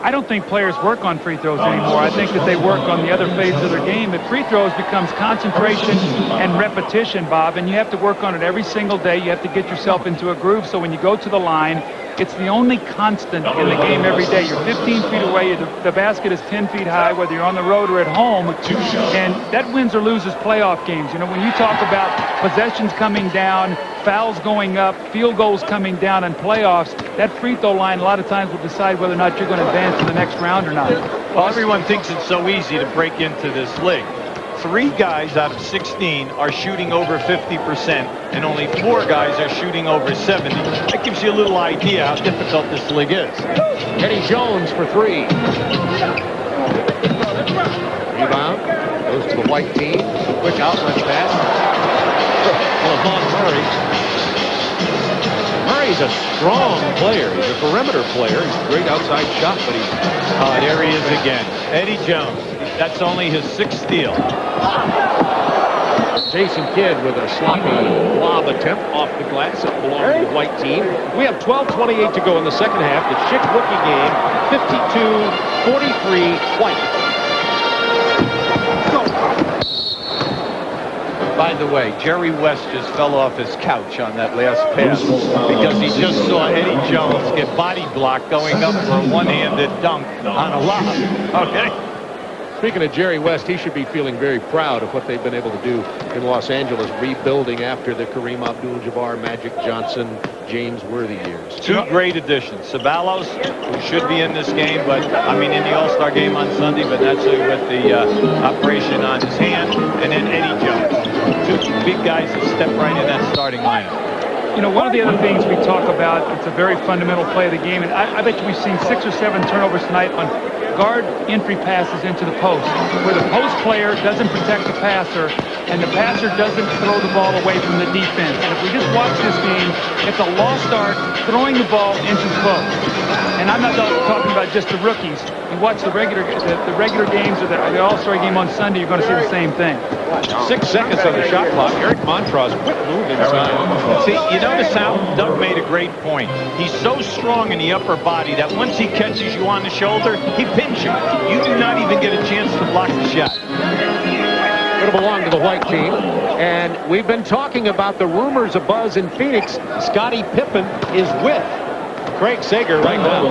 I don't think players work on free throws anymore. I think that they work on the other phase of their game. But free throws becomes concentration and repetition, Bob, and you have to work on it every single day. You have to get yourself into a groove. So when you go to the line, it's the only constant in the game every day. You're 15 feet away. The basket is 10 feet high, whether you're on the road or at home. And that wins or loses playoff games. You know, when you talk about possessions coming down, fouls going up, field goals coming down in playoffs, that free throw line a lot of times will decide whether or not you're going to advance to the next round or not. Well, everyone thinks it's so easy to break into this league. 3 guys out of 16 are shooting over 50%, and only 4 guys are shooting over 70. That gives you a little idea how difficult this league is. Eddie Jones for 3. Rebound. Goes to the white team. Quick outlet pass. LeVon Murray. Murray's a strong player. He's a perimeter player. He's a great outside shot, but he's... there he is again. Eddie Jones. That's only his 6th steal. Jason Kidd with a sloppy lob attempt off the glass. It belongs to the white team. We have 12:28 to go in the second half. The Schick rookie game, 52-43 White. By the way, Jerry West just fell off his couch on that last pass because he just saw Eddie Jones get body blocked going up for a one-handed dunk on a lob. Okay. Speaking of Jerry West, he should be feeling very proud of what they've been able to do in Los Angeles, rebuilding after the Kareem Abdul-Jabbar, Magic Johnson, James Worthy years. 2 great additions. Ceballos, who should be in this game, but I mean in the All-Star game on Sunday, but that's with the operation on his hand, and then Eddie Jones. 2 big guys that step right in that starting lineup. You know, one of the other things we talk about, it's a very fundamental play of the game, and I bet you we've seen 6 or 7 turnovers tonight on guard entry passes into the post, where the post player doesn't protect the passer, and the passer doesn't throw the ball away from the defense. And if we just watch this game, it's a lost art throwing the ball into the post. And I'm not talking about just the rookies. You watch the regular games or the All-Star game on Sunday, you're going to see the same thing. 6 seconds on the shot clock. Eric Montross, quick move inside. See, you notice how Doug made a great point. He's so strong in the upper body that once he catches you on the shoulder, he pins you. You do not even get a chance to block the shot. It'll belong to the white team. And we've been talking about the rumors of buzz in Phoenix. Scottie Pippen is with Craig Sager right now.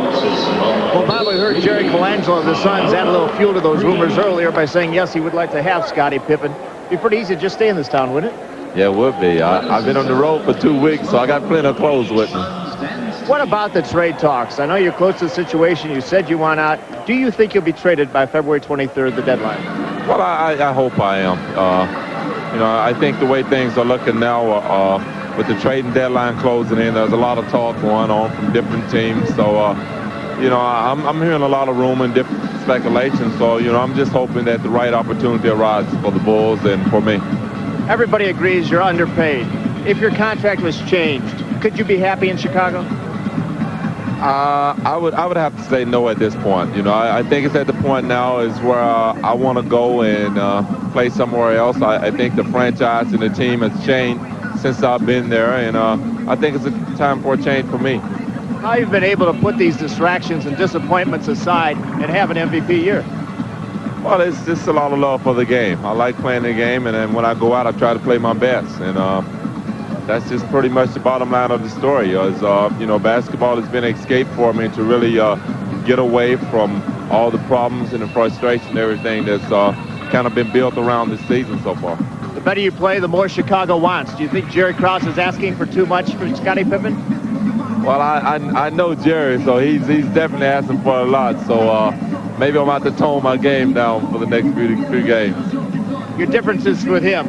Well, Bob, we heard Jerry Colangelo of the Suns add a little fuel to those rumors earlier by saying, yes, he would like to have Scottie Pippen. It'd be pretty easy to just stay in this town, wouldn't it? Yeah, it would be. I've been on the road for 2 weeks, so I got plenty of clothes with me. What about the trade talks? I know you're close to the situation. You said you want out. Do you think you'll be traded by February 23rd, the deadline? Well, I hope I am. You know, I think the way things are looking now, with the trading deadline closing in, there's a lot of talk going on from different teams. So, you know, I'm hearing a lot of rumor and different speculation. So, you know, I'm just hoping that the right opportunity arises for the Bulls and for me. Everybody agrees you're underpaid. If your contract was changed, could you be happy in Chicago? I would have to say no at this point. You know, I think it's at the point now is where I want to go and play somewhere else. I think the franchise and the team has changed since I've been there, and I think it's a time for a change for me. How you've been able to put these distractions and disappointments aside and have an MVP year? Well, it's just a lot of love for the game. I like playing the game, and then when I go out, I try to play my best, and that's just pretty much the bottom line of the story. Is you know, basketball has been an escape for me to really get away from all the problems and the frustration and everything that's kind of been built around this season so far. The better you play, the more Chicago wants. Do you think Jerry Krause is asking for too much for Scottie Pippen? Well, I know Jerry, so he's definitely asking for a lot. So maybe I'm about to tone my game down for the next few games. Your differences with him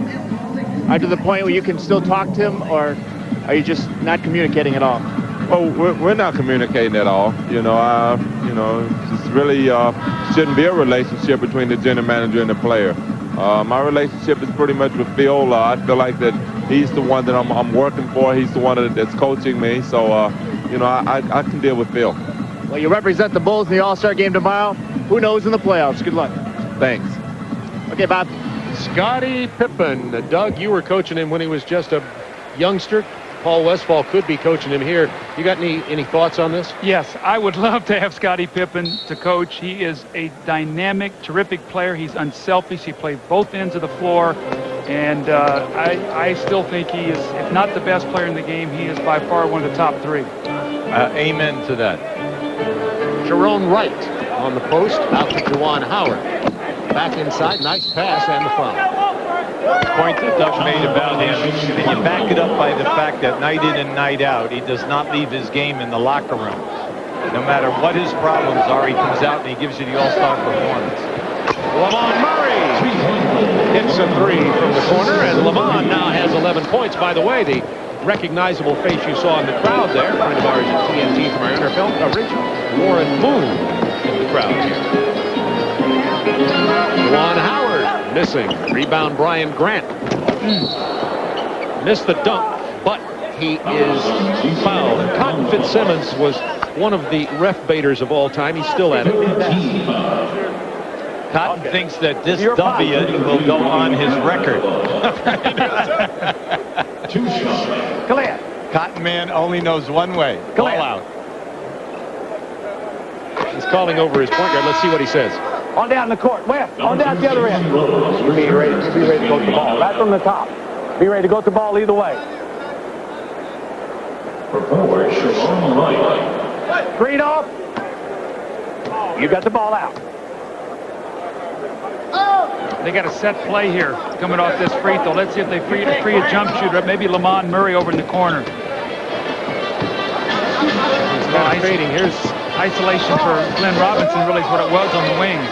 are to the point where you can still talk to him, or are you just not communicating at all? Oh, we're not communicating at all. Just really shouldn't be a relationship between the general manager and the player. My relationship is pretty much with Phil. I feel like that he's the one that I'm working for. He's the one that's coaching me. So, I can deal with Phil. Well, you represent the Bulls in the All-Star game tomorrow. Who knows in the playoffs? Good luck. Thanks. Okay, Bob. Scottie Pippen. Doug, you were coaching him when he was just a youngster. Paul Westphal could be coaching him here. You got any thoughts on this? Yes, I would love to have Scottie Pippen to coach. He is a dynamic, terrific player. He's unselfish. He plays both ends of the floor. And I still think he is, if not the best player in the game, he is by far one of the top three. Amen to that. Jerome Wright on the post, out to Juwan Howard. Back inside, nice pass and the foul. Point that Doug made about him, and you back it up by the fact that night in and night out, he does not leave his game in the locker room. No matter what his problems are, he comes out and he gives you the all-star performance. Lamont Murray hits a three from the corner, and Lamont now has 11 points. By the way, the recognizable face you saw in the crowd there, a friend of ours at TNT from our NFL coverage, Warren Moon in the crowd here. Juwan Howard missing. Rebound Brian Grant. Missed the dunk, but he is fouled. And Cotton Fitzsimmons was one of the ref baiters of all time. He's still at it. Cotton thinks that this W will go on his record. Clear. Cotton man only knows one way. Ball out. He's calling over his point guard. Let's see what he says. On down the court. Where? On down the other end. You be ready to go to the ball. Right from the top. Be ready to go to the ball either way. Screen off. You got the ball out. They got a set play here coming off this free throw. Let's see if they free a jump shooter. Maybe Lamont Murray over in the corner. He's not fading. Here's isolation for Glenn Robinson, really is what it was on the wing.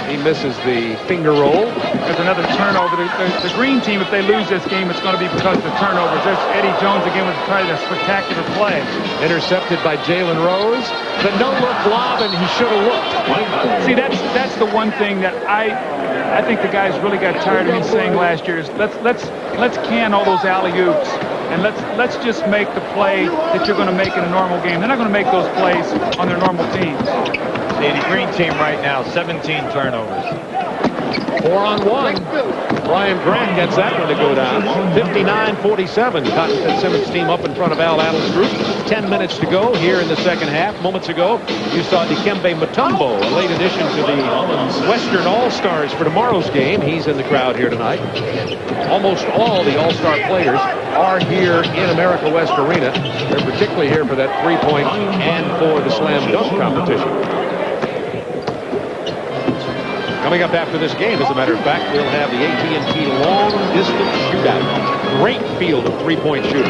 He misses the finger roll. There's another turnover. The green team, if they lose this game, it's going to be because of the turnovers. There's Eddie Jones again with trying a spectacular play. Intercepted by Jalen Rose. The no-look lob, and he should have looked. See, that's the one thing that I think the guys really got tired of me saying last year is let's can all those alley-oops. And let's just make the play that you're going to make in a normal game. They're not going to make those plays on their normal teams. See, the green team right now, 17 turnovers. 4-on-1. Brian Grant gets that one to go down. 59-47. Cotton Fitzsimmons' team up in front of Al Adams' group. 10 minutes to go here in the second half. Moments ago, you saw Dikembe Mutombo, a late addition to the Western All-Stars for tomorrow's game. He's in the crowd here tonight. Almost all the All-Star players are here in America West Arena. They're particularly here for that three-point and for the slam dunk competition. Coming up after this game, as a matter of fact, we'll have the AT&T Long Distance Shootout. Great field of three-point shooters.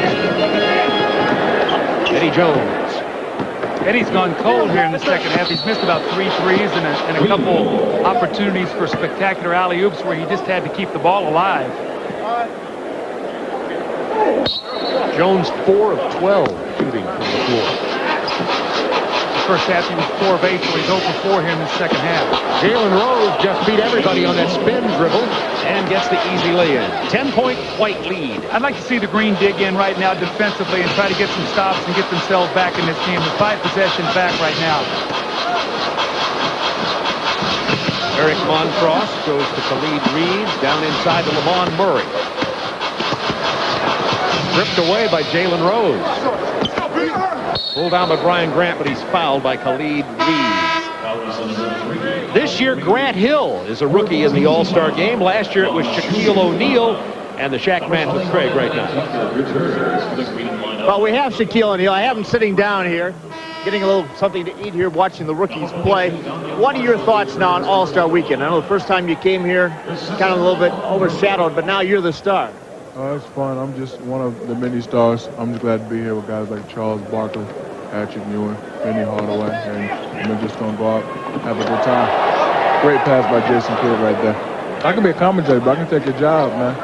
Eddie Jones. Eddie's gone cold here in the second half. He's missed about 3 threes and a couple opportunities for spectacular alley-oops where he just had to keep the ball alive. Jones 4 of 12 shooting from the floor. First half, he was 4 of 8, so he's 0 for 4 here in the second half. Jalen Rose just beat everybody on that spin dribble and gets the easy lay-in. 10-point White lead. I'd like to see the Green dig in right now defensively and try to get some stops and get themselves back in this game. With 5 possessions back right now. Eric Montross goes to Khalid Reeves down inside to Lamont Murray. Ripped away by Jalen Rose. Pulled down by Brian Grant, but he's fouled by Khalid Reeves. This year, Grant Hill is a rookie in the All-Star game. Last year, it was Shaquille O'Neal, and the Shaq man with Craig right now. Well, we have Shaquille O'Neal. I have him sitting down here. getting a little something to eat here, watching the rookies play. What are your thoughts now on All-Star Weekend? I know the first time you came here, kind of a little bit overshadowed, but now you're the star. It's fun. I'm just one of the many stars. I'm just glad to be here with guys like Charles Barkley, Patrick Ewing, Penny Hardaway, and we're just going to go out, have a good time. Great pass by Jason Kidd right there. I can be a commentator, but I can take your job, man.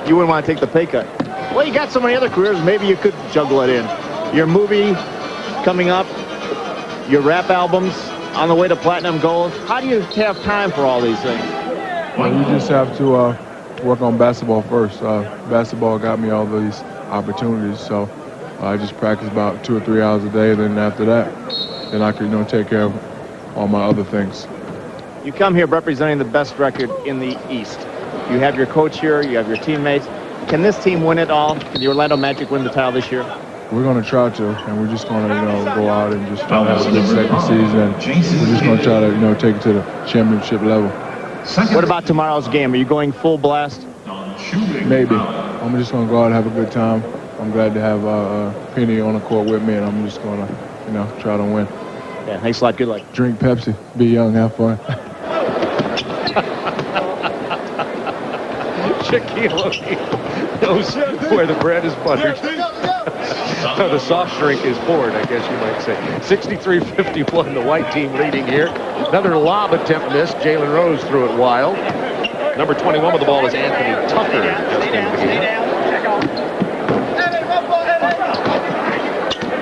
You wouldn't want to take the pay cut. Well, you got so many other careers, maybe you could juggle it in. Your movie coming up, your rap albums on the way to platinum gold. How do you have time for all these things? Well, you just have to work on basketball first. Basketball got me all these opportunities, so I just practice about 2 or 3 hours a day. Then after that, then I could, take care of all my other things. You come here representing the best record in the East. You have your coach here, you have your teammates. Can this team win it all? Can the Orlando Magic win the title this year? We're going to try to, and we're just going to, go out and just try to have a good second season. And we're just going to try to, take it to the championship level. What about tomorrow's game? Are you going full blast? Maybe. I'm just going to go out and have a good time. I'm glad to have Penny on the court with me, and I'm just going to, try to win. Yeah, thanks a lot. Good luck. Drink Pepsi, be young, have fun. Shaquille O'Neal knows where the bread is buttered. The soft drink is poured, I guess you might say. 63-51, the white team leading here. Another lob attempt missed. Jalen Rose threw it wild. Number 21 with the ball is Anthony Tucker. Just in the game.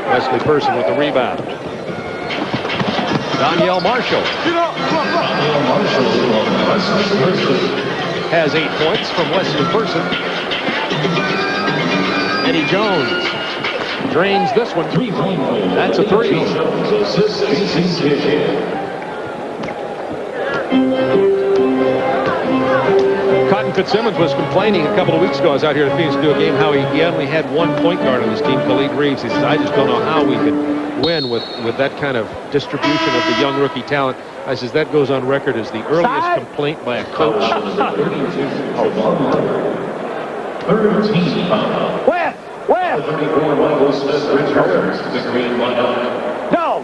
Wesley Person with the rebound. Danielle Marshall has 8 points from Wesley Person. Eddie Jones drains this one. That's a 3. Cotton Fitzsimmons was complaining a couple of weeks ago. I was out here in Phoenix to do a game how he only had 1 point guard on his team, Khalid Reeves. He says, I just don't know how we could win with that kind of distribution of the young rookie talent. I says, that goes on record as the earliest complaint by a coach. West! No!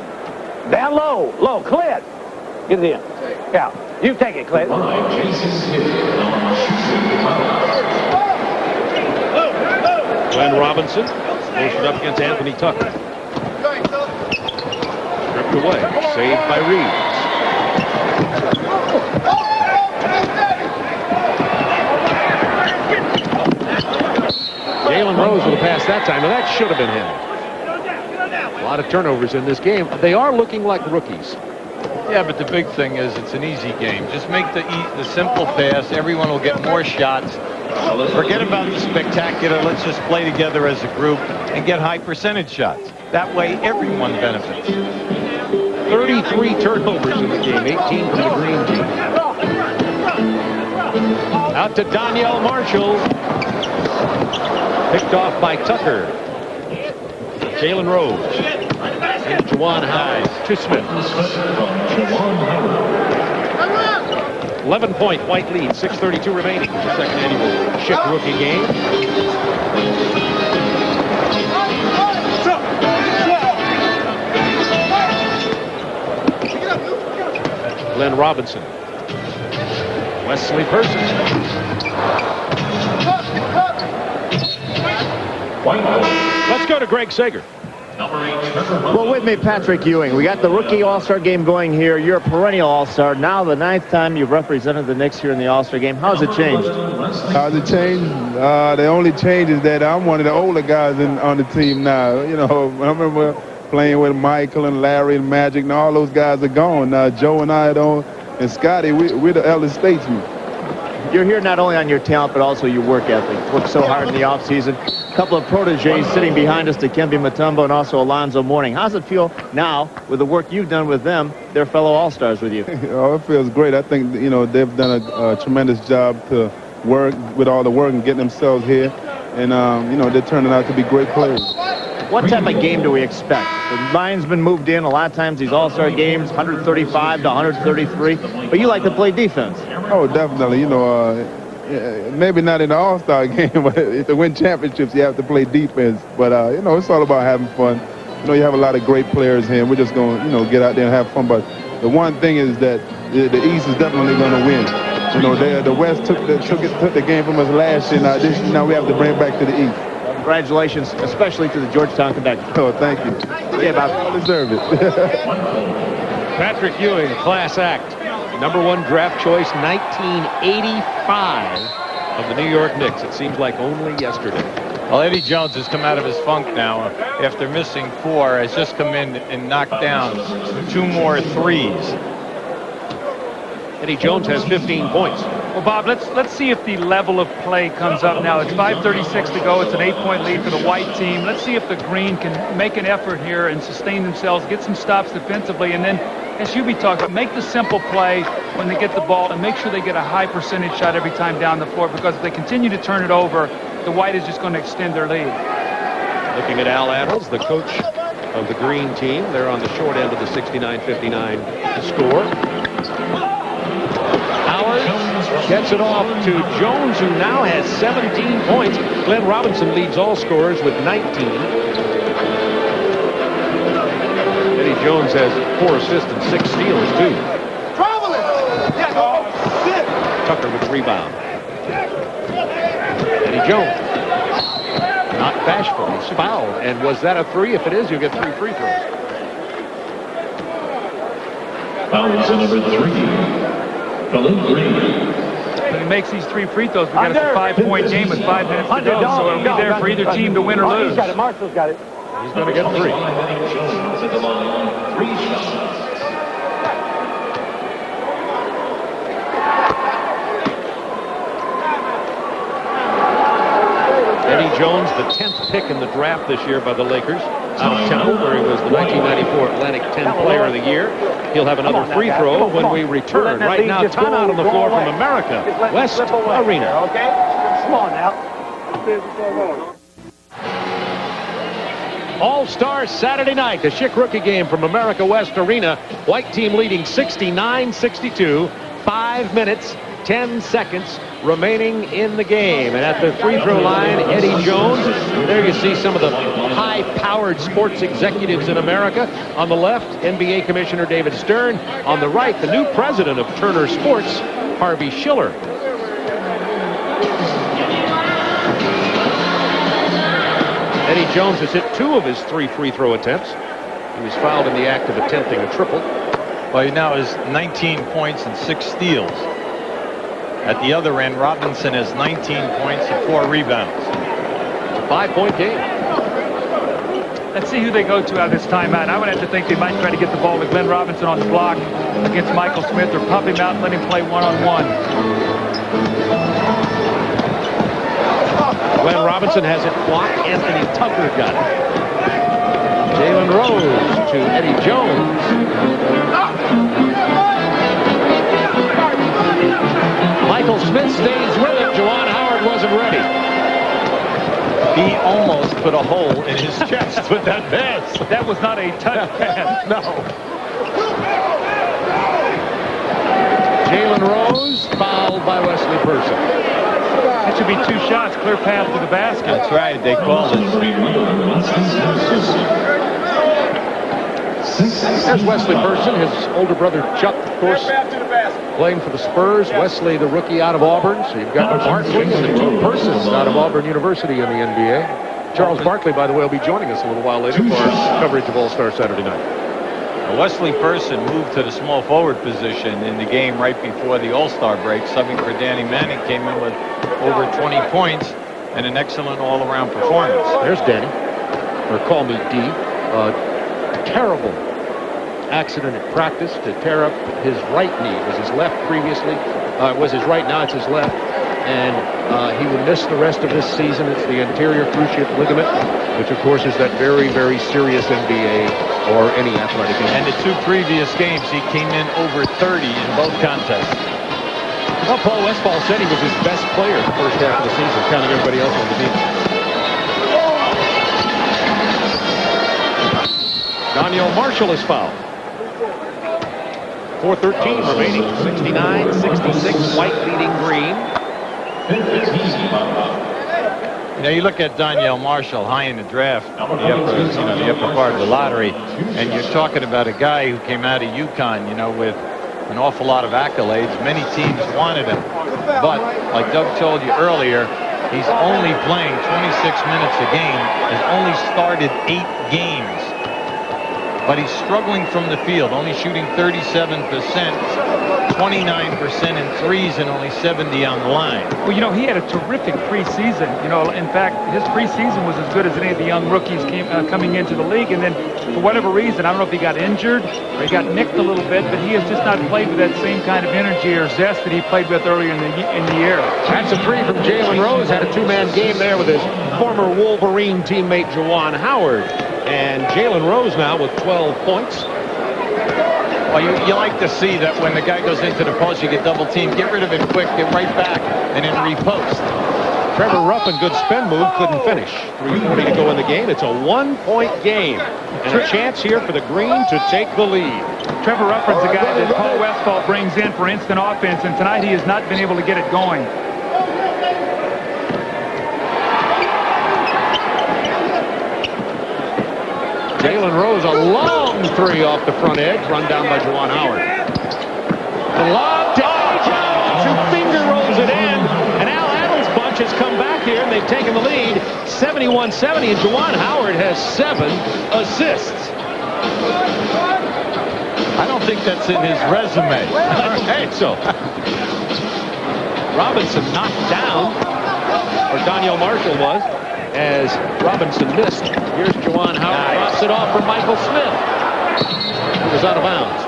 Down low, Clint. Get it in. Yeah, you take it, Clint. Glenn Robinson motioned up against Anthony Tucker. Stripped away, saved by Reeves. Jalen Rose with a pass that time. Now that should have been him. A lot of turnovers in this game. They are looking like rookies. Yeah, but the big thing is it's an easy game. Just make the simple pass. Everyone will get more shots. Forget about the spectacular. Let's just play together as a group and get high percentage shots. That way, everyone benefits. 33 turnovers in the game, 18 from the green team. Out to Danielle Marshall. Picked off by Tucker. Jalen Rose. And Juwan Howard to Smith. 11-point White lead, 6:32 remaining. The second annual Schick rookie game. Glenn Robinson. Wesley Person. Let's go to Greg Sager. Well, with me, Patrick Ewing. We got the rookie All-Star game going here. You're a perennial All-Star. Now the 9th time you've represented the Knicks here in the All-Star game. How's it changed? How's it changed? The only change is that I'm one of the older guys on the team now. You know, I remember playing with Michael and Larry and Magic, and all those guys are gone. Now Joe and I don't, and Scotty, we're the elder statesmen. You're here not only on your talent, but also your work ethic. Worked so hard in the offseason. A couple of proteges sitting behind us, Dikembe Mutombo and also Alonzo Mourning. How's it feel now with the work you've done with them, their fellow All-Stars with you? Oh, it feels great. I think, you know, they've done a tremendous job to work with all the work and getting themselves here. And, you know, they're turning out to be great players. What type of game do we expect? The line's been moved in a lot of times, these All-Star games, 135 to 133. But you like to play defense. Oh, definitely. You know, maybe not in the All-Star game, but to win championships, you have to play defense. But, you know, it's all about having fun. you know, you have a lot of great players here, and we're just going to, you know, get out there and have fun. But the one thing is that the East is definitely going to win. You know, the West took the game from us last year. Now we have to bring it back to the East. Congratulations, especially to the Georgetown Conductors. Oh, thank you. Yeah, Bob. They deserve it. Patrick Ewing, class act. #1 draft choice, 1985 of the New York Knicks. It seems like only yesterday. Well, Eddie Jones has come out of his funk now after missing 4. Has just come in and knocked down 2 more threes. Eddie Jones has 15 points. Well, Bob, let's see if the level of play comes up now. It's 5:36 to go. It's an 8-point lead for the white team. Let's see if the green can make an effort here and sustain themselves, get some stops defensively, and then, as Hubie talked about, make the simple play when they get the ball and make sure they get a high percentage shot every time down the floor, because if they continue to turn it over, the white is just going to extend their lead. Looking at Al Adams, the coach of the green team. They're on the short end of the 69-59 score. Howard gets it off to Jones, who now has 17 points. Glenn Robinson leads all scorers with 19. Eddie Jones has 4 assists and 6 steals, too. Tucker with the rebound. Eddie Jones. Not bashful. He's fouled. And was that a 3? If it is, you'll get 3 free throws. Foul is number 3. When he makes these 3 free throws, we got a 5-point game with 5 minutes to go, so it'll be there for either team to win or lose. He's got it. Marshall's got it. He's going to get 3. Eddie Jones, the 10th pick in the draft this year by the Lakers, out of Temple, where he was the 1994 Atlantic 10 Player of the Year. He'll have another free throw when we return. Right now, timeout on the floor from America West Arena. Okay? Come on now. All-Star Saturday night, the Schick rookie game from America West Arena. White team leading 69-62. 5 minutes, 10 seconds remaining in the game. And at the free throw line, Eddie Jones. There you see some of the high-powered sports executives in America. On the left, NBA Commissioner David Stern. On the right, the new president of Turner Sports, Harvey Schiller. Eddie Jones has hit 2 of his 3 free throw attempts. He was fouled in the act of attempting a triple. Well, he now has 19 points and 6 steals. At the other end, Robinson has 19 points and 4 rebounds. It's a 5-point game. Let's see who they go to out of this timeout. I would have to think they might try to get the ball to Glenn Robinson on the block against Michael Smith, or pump him out and let him play one-on-one. Glenn Robinson has it blocked. Anthony Tucker got it. Jalen Rose to Eddie Jones. Michael Smith stays with it. Juwan Howard wasn't ready. He almost put a hole in his chest with that pass. That was not a touch pass. No. Jalen Rose fouled by Wesley Person. That should be 2 shots, clear path to the basket. That's right, they called it. There's Wesley Person, his older brother Chuck, of course, playing for the Spurs. Wesley, the rookie out of Auburn. So you've got Barkley and the 2 persons out of Auburn University in the NBA. Charles Barkley, by the way, will be joining us a little while later for our coverage of All-Star Saturday night. Wesley Person moved to the small forward position in the game right before the All-Star break, subbing for Danny Manning. Came in with over 20 points and an excellent all-around performance. There's Danny, or call me D. Terrible accident at practice to tear up his right knee. It was his left previously. It was his right, now it's his left. And he will miss the rest of this season. It's the anterior cruciate ligament, which of course is that very, very serious NBA or any athletic injury. And the 2 previous games, he came in over 30 in both contests. Well, Paul Westphal said he was his best player the first half of the season, counting everybody else on the team. Daniel Marshall is fouled. 4:13 remaining. 69-66. White leading green. You know, you look at Donyell Marshall high in the draft, the upper part of the lottery, and you're talking about a guy who came out of UConn, with an awful lot of accolades. Many teams wanted him. But, like Doug told you earlier, he's only playing 26 minutes a game, has only started 8 games. But he's struggling from the field, only shooting 37%, 29% in threes, and only 70 on the line. Well, he had a terrific preseason. In fact, his preseason was as good as any of the young rookies coming into the league. And then, for whatever reason, I don't know if he got injured or he got nicked a little bit, but he has just not played with that same kind of energy or zest that he played with earlier in the year. That's a 3 from Jalen Rose. Had a 2-man game there with his former Wolverine teammate Juwan Howard. And Jalen Rose now with 12 points. Well, you like to see that when the guy goes into the post, you get double teamed, get rid of it quick, get right back, and then repost. Trevor Ruffin, good spin move, couldn't finish. 3:40 to go in the game. It's a 1-point game. And a chance here for the Green to take the lead. Trevor Ruffin's the guy that Paul Westphal brings in for instant offense, and tonight he has not been able to get it going. Jalen Rose, a long 3 off the front edge, run down by Juwan Howard. The lob to Eddie Jones, who finger rolls it in, and Al Adams' bunch has come back here, and they've taken the lead, 71-70, and Juwan Howard has 7 assists. I don't think that's in his resume. I don't think so. Robinson knocked down, or Donyell Marshall was, as Robinson missed. Here's Juwan Howard. Drops it off for Michael Smith. It was out of bounds.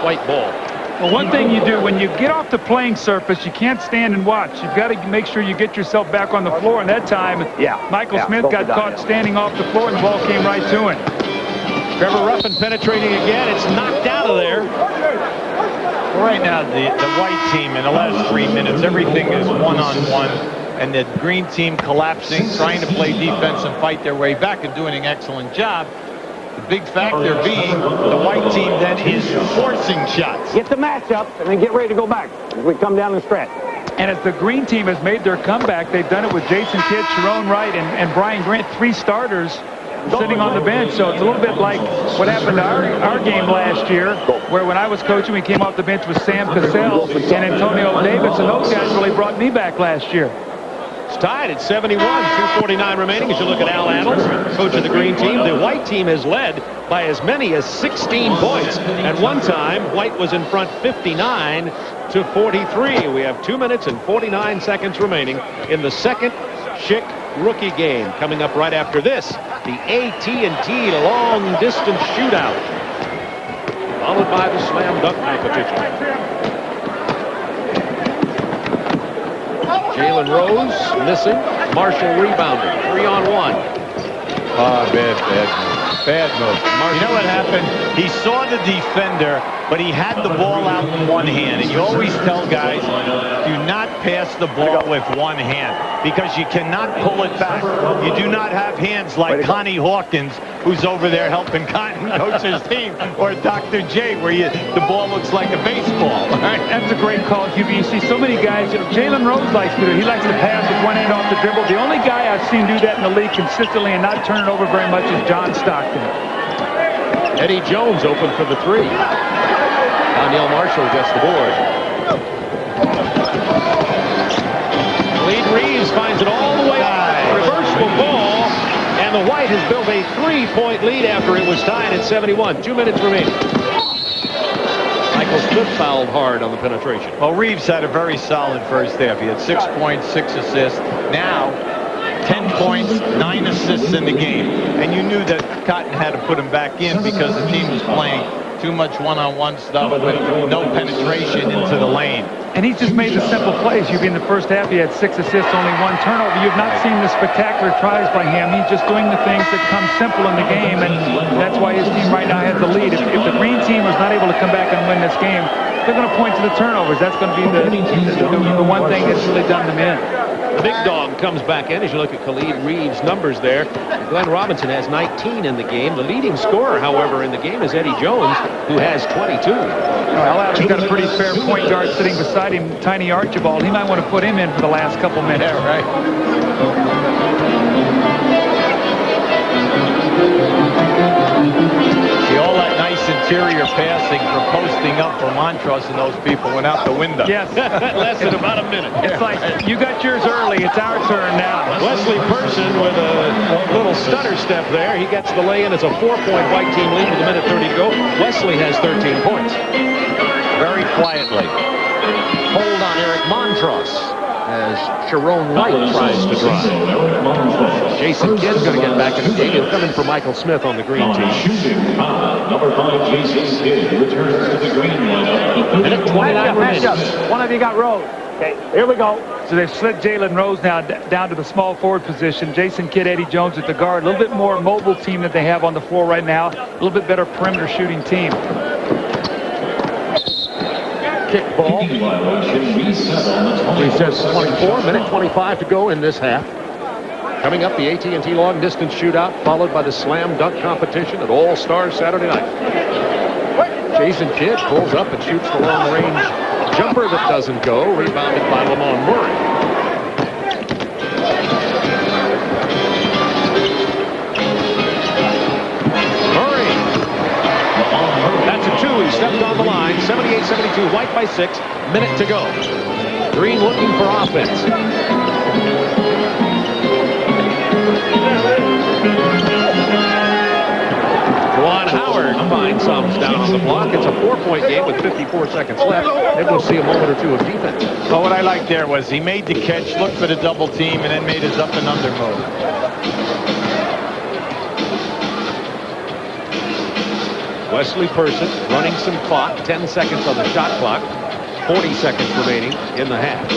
White ball. Well, one thing you do when you get off the playing surface, you can't stand and watch. You've got to make sure you get yourself back on the floor. And that time, Michael Smith got caught standing off the floor, and the ball came right to him. Trevor Ruffin penetrating again. It's knocked out of there. Right now, the white team in the last 3 minutes, everything is one-on-one. And the green team collapsing, trying to play defense and fight their way back and doing an excellent job. The big factor being the white team then is forcing shots. Get the matchup and then get ready to go back as we come down the stretch. And as the green team has made their comeback, they've done it with Jason Kidd, Sharon Wright, and Brian Grant, 3 starters sitting on the bench. So it's a little bit like what happened to our game last year, where when I was coaching, we came off the bench with Sam Cassell and Antonio Davis, and those guys really brought me back last year. It's tied at 71, 2:49 remaining. As you look at Al Adams, coach of the green team, the white team has led by as many as 16 points. At one time, white was in front 59-43. We have 2 minutes and 49 seconds remaining in the second Schick rookie game. Coming up right after this, the AT&T long distance shootout, followed by the slam dunk competition. Jalen Rose missing. Marshall rebounding. 3-on-1. Bad move. You know what happened? He saw the defender, but he had the ball out in one hand. And you always tell guys, do not pass the ball with one hand because you cannot pull it back. You do not have hands like Connie Hawkins, who's over there helping Cotton coach his team, or Dr. J, where the ball looks like a baseball. Right, that's a great call, QB. You see so many guys, Jalen Rose likes to do it. He likes to pass with one hand off the dribble. The only guy I've seen do that in the league consistently and not turn it over very much is John Stockton. Eddie Jones open for the 3. Donyell Marshall gets the board. Khalid Reeves finds it all the way up. Reversible ball. And the White has built a 3-point lead after it was tied at 71. 2 minutes remaining. Michael Smith fouled hard on the penetration. Well, Reeves had a very solid first half. He had 6 points, 6 assists. Now, 10 points, 9 assists in the game. And you knew that Cotton had to put him back in because the team was playing too much one-on-one stuff with no penetration into the lane. And he's just made the simple plays. You in the first half, he had 6 assists, only 1 turnover. You've not seen the spectacular tries by him. He's just doing the things that come simple in the game, and that's why his team right now has the lead. If the green team was not able to come back and win this game, they're going to point to the turnovers. That's going to be the one thing that's really done them in. Big dog comes back in as you look at Khalid Reeves' numbers there. Glenn Robinson has 19 in the game. The leading scorer, however, in the game is Eddie Jones, who has 22. Al Adams got a pretty fair point guard sitting beside him, Tiny Archibald. He might want to put him in for the last couple minutes. Yeah, right. See, all that nice interior passing for posting up for Montrose and those people went out the window. Yes. Less than about a minute. It's like, you got yours early. It's our turn now. Wesley Person with a little stutter step there. He gets the lay-in. It's a 4-point white team lead with a minute 30 to go. Wesley has 13 points. Very quietly. Hold on Eric Montross as Sharon White tries to drive. Jason Kidd's going to get back in the game. He'll come in for Michael Smith on the green team. Number 5, Jason Kidd returns to the green lineup. Minute 29 remaining. One of you got Rose. Okay, here we go. So they've slid Jalen Rose now down to the small forward position. Jason Kidd, Eddie Jones at the guard. A little bit more mobile team that they have on the floor right now. A little bit better perimeter shooting team. Kick ball. Recess 24, minute 25 to go in this half. Coming up, the AT&T long distance shootout, followed by the slam dunk competition at All Stars Saturday night. Jason Kidd pulls up and shoots the long range jumper that doesn't go, rebounded by Lamont Murray. He stepped on the line. 78-72. White by 6. Minute to go. Green looking for offense. Juwan Howard finds sums down on the block. It's a 4-point game with 54 seconds left. Maybe we'll see a moment or two of defense. Well, what I liked there was he made the catch, looked for the double team, and then made his up and under move. Wesley Person running some clock. 10 seconds on the shot clock. 40 seconds remaining in the half.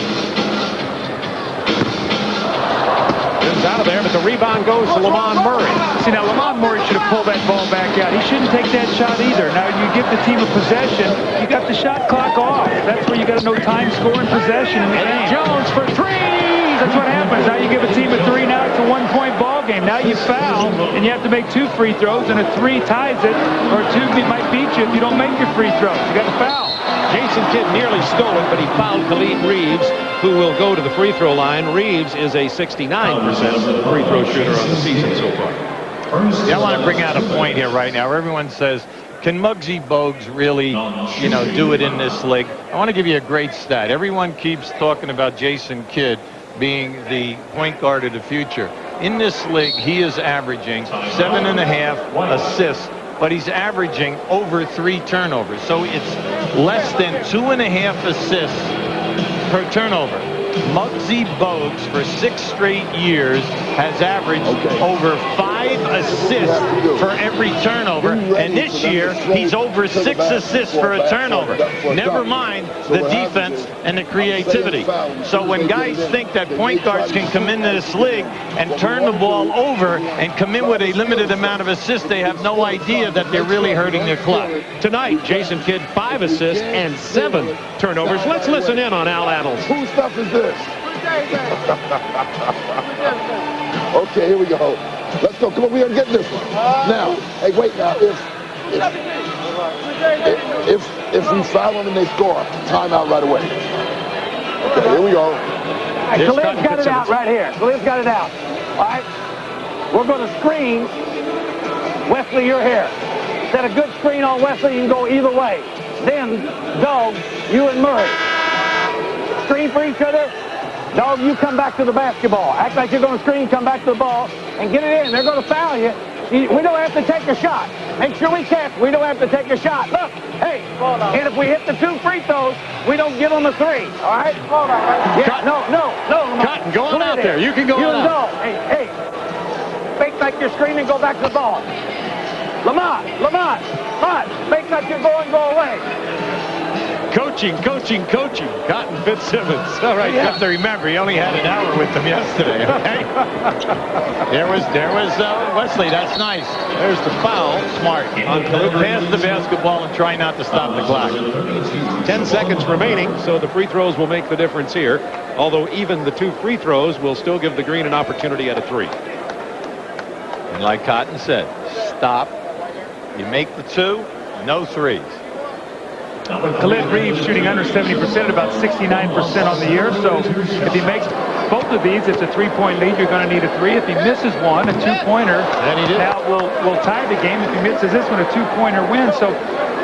Comes out of there, but the rebound goes to Lamont Murray. See, now Lamont Murray should have pulled that ball back out. He shouldn't take that shot either. Now you give the team a possession, you got the shot clock off. That's where you got to know time, score, and possession in the game. Jones for 3. That's what happens. Now you give a team a 3, now it's a 1-point ball game. Now you foul, and you have to make 2 free throws, and a 3 ties it, or a 2 might beat you if you don't make your free throws. You got to foul. Jason Kidd nearly stole it, but he fouled Khalid Reeves, who will go to the free throw line. Reeves is a 69% free throw shooter on the season so far. Yeah, I want to bring out a point here right now. Everyone says, can Muggsy Bogues really, do it in this league? I want to give you a great stat. Everyone keeps talking about Jason Kidd being the point guard of the future. In this league, he is averaging 7.5 assists, but he's averaging over 3 turnovers. So it's less than 2.5 assists per turnover. Muggsy Bogues, for 6 straight years, has averaged over 5 assists for every turnover. And this year, he's over 6 assists for a turnover. Never mind the defense and the creativity. So when guys think that point guards can come into this league and turn the ball over and come in with a limited amount of assists, they have no idea that they're really hurting their club. Tonight, Jason Kidd, 5 assists and 7 turnovers. Let's listen in on Al Adams. Whose stuff is this? Okay, here we go. Let's go. Come on, we gotta get this one. Now, hey, wait now. If we foul them and they score, timeout right away. Okay, here we go. Hey, Khalid's got it out right here. Khalid's got it out. All right. We're going to screen. Wesley, you're here. Set a good screen on Wesley. You can go either way. Then, Doug, you and Murray. Screen for each other. Dog, you come back to the basketball. Act like you're going to screen, come back to the ball, and get it in. They're going to foul you. We don't have to take a shot. Make sure we catch. We don't have to take a shot. Look, hey, and if we hit the 2 free throws, we don't give them a 3. All right? Yeah, no. Cotton, go on out there. You can go on out. Hey. Fake like you're screening, go back to the ball. Lamont. Fake like you're going, go away. Coaching. Cotton Fitzsimmons. All right. You have to remember, he only had an hour with them yesterday. Okay. there was Wesley. That's nice. There's the foul. Smart. On pass the basketball and try not to stop the clock. 10 seconds remaining, so the free throws will make the difference here. Although even the 2 free throws will still give the Green an opportunity at a 3. And like Cotton said, stop. You make the 2, no 3s. Khalid Reeves shooting under 70% at about 69% on the year. So if he makes both of these, it's a 3-point lead. You're going to need a 3. If he misses one, a 2-pointer, now will tie the game. If he misses this one, a 2-pointer wins. So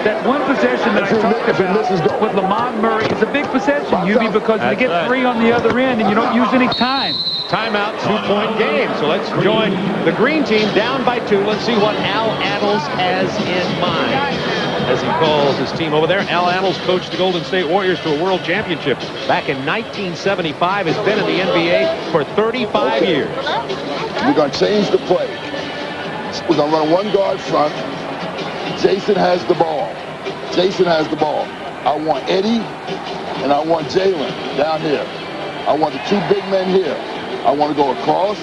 that one possession that I talked about with Lamont Murray is a big possession, UB, because they get 3 on the other end and you don't use any time. Timeout, 2-point game. So let's join the Green team down by 2. Let's see what Al Attles has in mind as he calls his team over there. Al Attles coached the Golden State Warriors to a world championship back in 1975. Has been in the NBA for 35 years. We're going to change the play. We're going to run 1 guard front. Jason has the ball. I want Eddie and I want Jalen down here. I want the 2 big men here. I want to go across,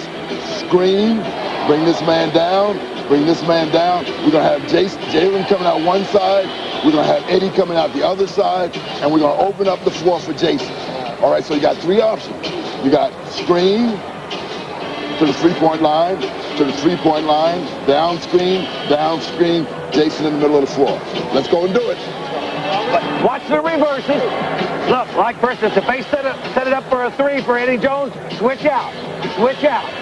screen, bring this man down. We're going to have Jalen coming out one side. We're going to have Eddie coming out the other side. And we're going to open up the floor for Jason. All right, so you got 3 options. You got screen to the 3-point line, down screen, Jason in the middle of the floor. Let's go and do it. Watch the reverses. Look, like for instance, if they set it up for a 3 for Eddie Jones, switch out.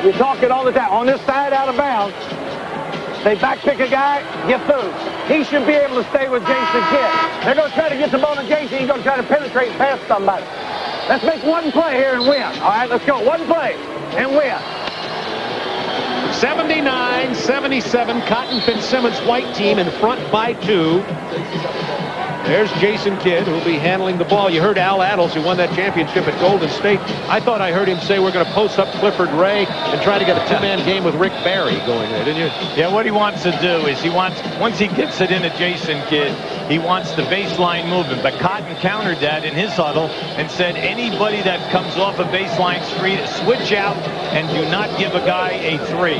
You talk it all the time. On this side, out of bounds. They backpick a guy, get through. He should be able to stay with Jason Kidd. They're going to try to get the ball to Jason. He's going to try to penetrate past somebody. Let's make 1 play here and win. All right, let's go. 1 play and win. 79-77, Cotton Fitzsimmons' white team in front by 2. There's Jason Kidd, who'll be handling the ball. You heard Al Attles, who won that championship at Golden State. I thought I heard him say we're going to post up Clifford Ray and try to get a 2-man game with Rick Barry going there, didn't you? Yeah, what he wants to do is once he gets it into Jason Kidd, he wants the baseline movement. But Cotton countered that in his huddle and said anybody that comes off a baseline screen, switch out and do not give a guy a 3.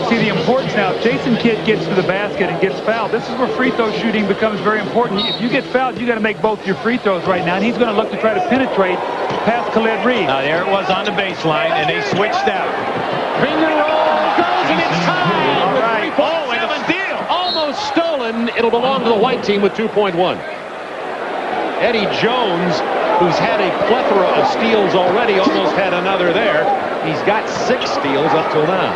See the importance now. If Jason Kidd gets to the basket and gets fouled, this is where free throw shooting becomes very important. If you get fouled, you got to make both your free throws right now. And he's going to look to try to penetrate past Khalid Reeves. Now there it was on the baseline, and they switched out. Finger roll goes, and it's tied. All right. Oh, and a steal. Almost stolen. It'll belong to the white team with 2.1. Eddie Jones, who's had a plethora of steals already, almost had another there. He's got 6 steals up till now.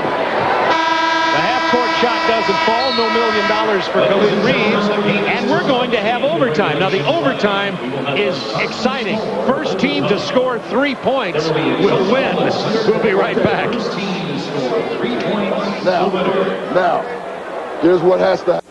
The half-court shot doesn't fall. No $1 million for Khalid Reeves. And we're going to have overtime. Now, the overtime is exciting. First team to score 3 points will win. We'll be right back. Now, here's what has to happen.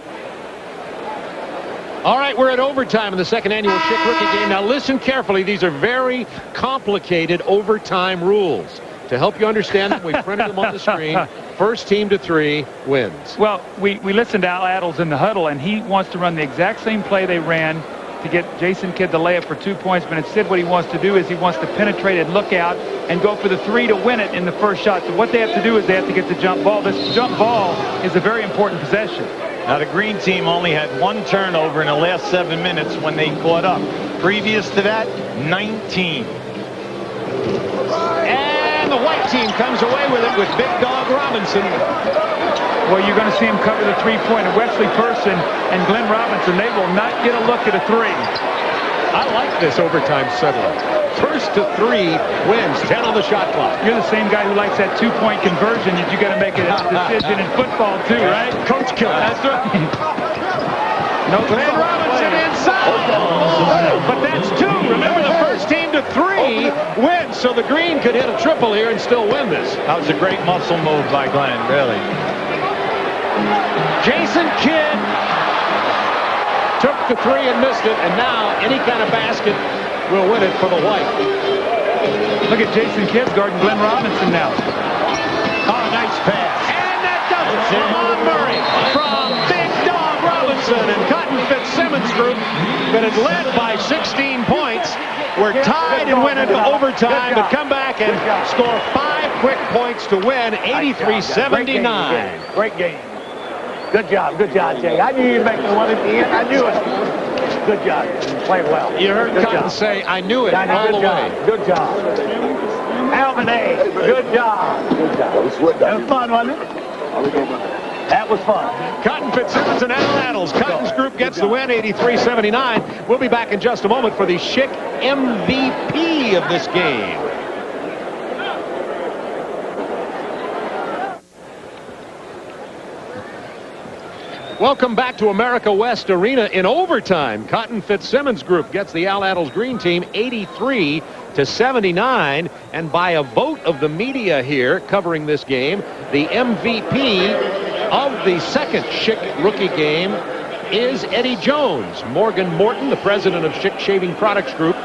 All right, we're at overtime in the second annual Schick Rookie Game. Now, listen carefully. These are very complicated overtime rules. To help you understand them, we printed them on the screen. First team to 3 wins. Well, we listened to Al Attles in the huddle, and he wants to run the exact same play they ran to get Jason Kidd the layup for 2 points. But instead, what he wants to do is he wants to penetrate and look out and go for the 3 to win it in the first shot. So what they have to do is they have to get the jump ball. This jump ball is a very important possession. Now, the Green team only had 1 turnover in the last 7 minutes when they caught up. Previous to that, 19. And the white team comes away with it with Big Dog Robinson. Well, you're going to see him cover the 3-pointer. Wesley Person and Glenn Robinson, they will not get a look at a 3. I like this overtime settlement. First to 3 wins, 10 on the shot clock. You're the same guy who likes that 2-point conversion that you got to make a decision in football too, right? Coach Killer. That's right. No, Glenn Robinson inside. But that's 2. Remember, the first team to 3 wins, so the Green could hit a triple here and still win this. That was a great muscle move by Glenn, really. Jason Kidd took the 3 and missed it, and now any kind of basket will win it for the white. Look at Jason Kidd guarding Glenn Robinson now. Oh, nice pass. And that does it. Lamont Murray from Big Dog Robinson and Cotton Fitzsimmons group but it led by 16 points. We're tied and went into overtime, but come back and score 5 quick points to win 83-79. Great game. Good job, Jay. I knew you'd make the one at the end. I knew it. Good job. You played well. You heard Cotton say, I knew it all the way. Good job. Alvin A., good job. Good job. That was fun, wasn't it? That was fun. Cotton Fitzsimmons and Al Adels. Cotton's group gets the win, 83-79. We'll be back in just a moment for the Schick MVP of this game. Welcome back to America West Arena in overtime. Cotton Fitzsimmons group gets the Al Adels green team 83-79, and by a vote of the media here covering this game, the MVP of the second Schick rookie game is Eddie Jones. Morgan Morton, the president of Schick Shaving Products Group,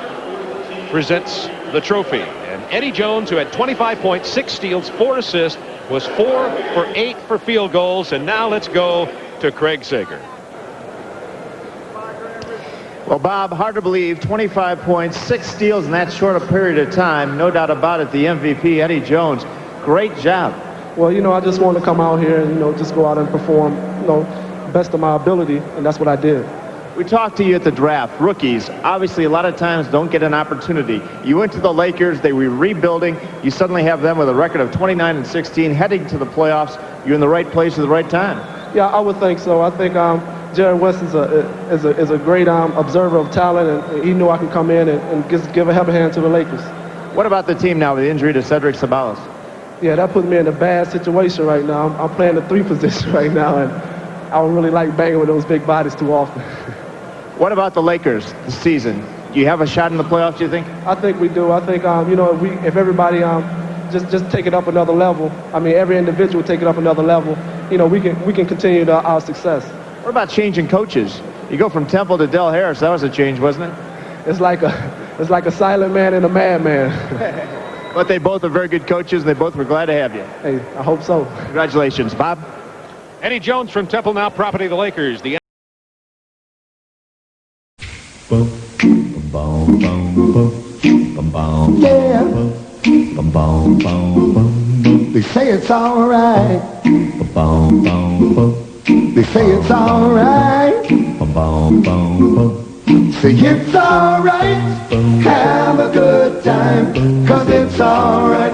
presents the trophy. And Eddie Jones, who had 25 points, 6 steals, 4 assists, was 4 for 8 for field goals. And now let's go to Craig Sager. Well, Bob, hard to believe, 25 points, 6 steals in that short a period of time. No doubt about it, the MVP, Eddie Jones. Great job. Well, I just wanted to come out here and, just go out and perform, best of my ability, and that's what I did. We talked to you at the draft. Rookies, obviously, a lot of times don't get an opportunity. You went to the Lakers. They were rebuilding. You suddenly have them with a record of 29-16, heading to the playoffs. You're in the right place at the right time. Yeah, I would think so. I think Jared West is a great observer of talent, and he knew I could come in and just give a helping hand to the Lakers. What about the team now with the injury to Cedric Sabalas? Yeah, that puts me in a bad situation right now. I'm playing the 3 position right now, and I don't really like banging with those big bodies too often. What about the Lakers this season? Do you have a shot in the playoffs, do you think? I think we do. I think, if everybody just take it up another level, every individual take it up another level, we can continue our success. What about changing coaches? You go from Temple to Del Harris. That was a change, wasn't it? It's like a silent man and a madman. But they both are very good coaches, and they both were glad to have you. Hey, I hope so. Congratulations, Bob. Eddie Jones from Temple, now property of the Lakers. The They say it's all right. They say it's all right. Say it's all right. Have a good time, 'cause it's all right.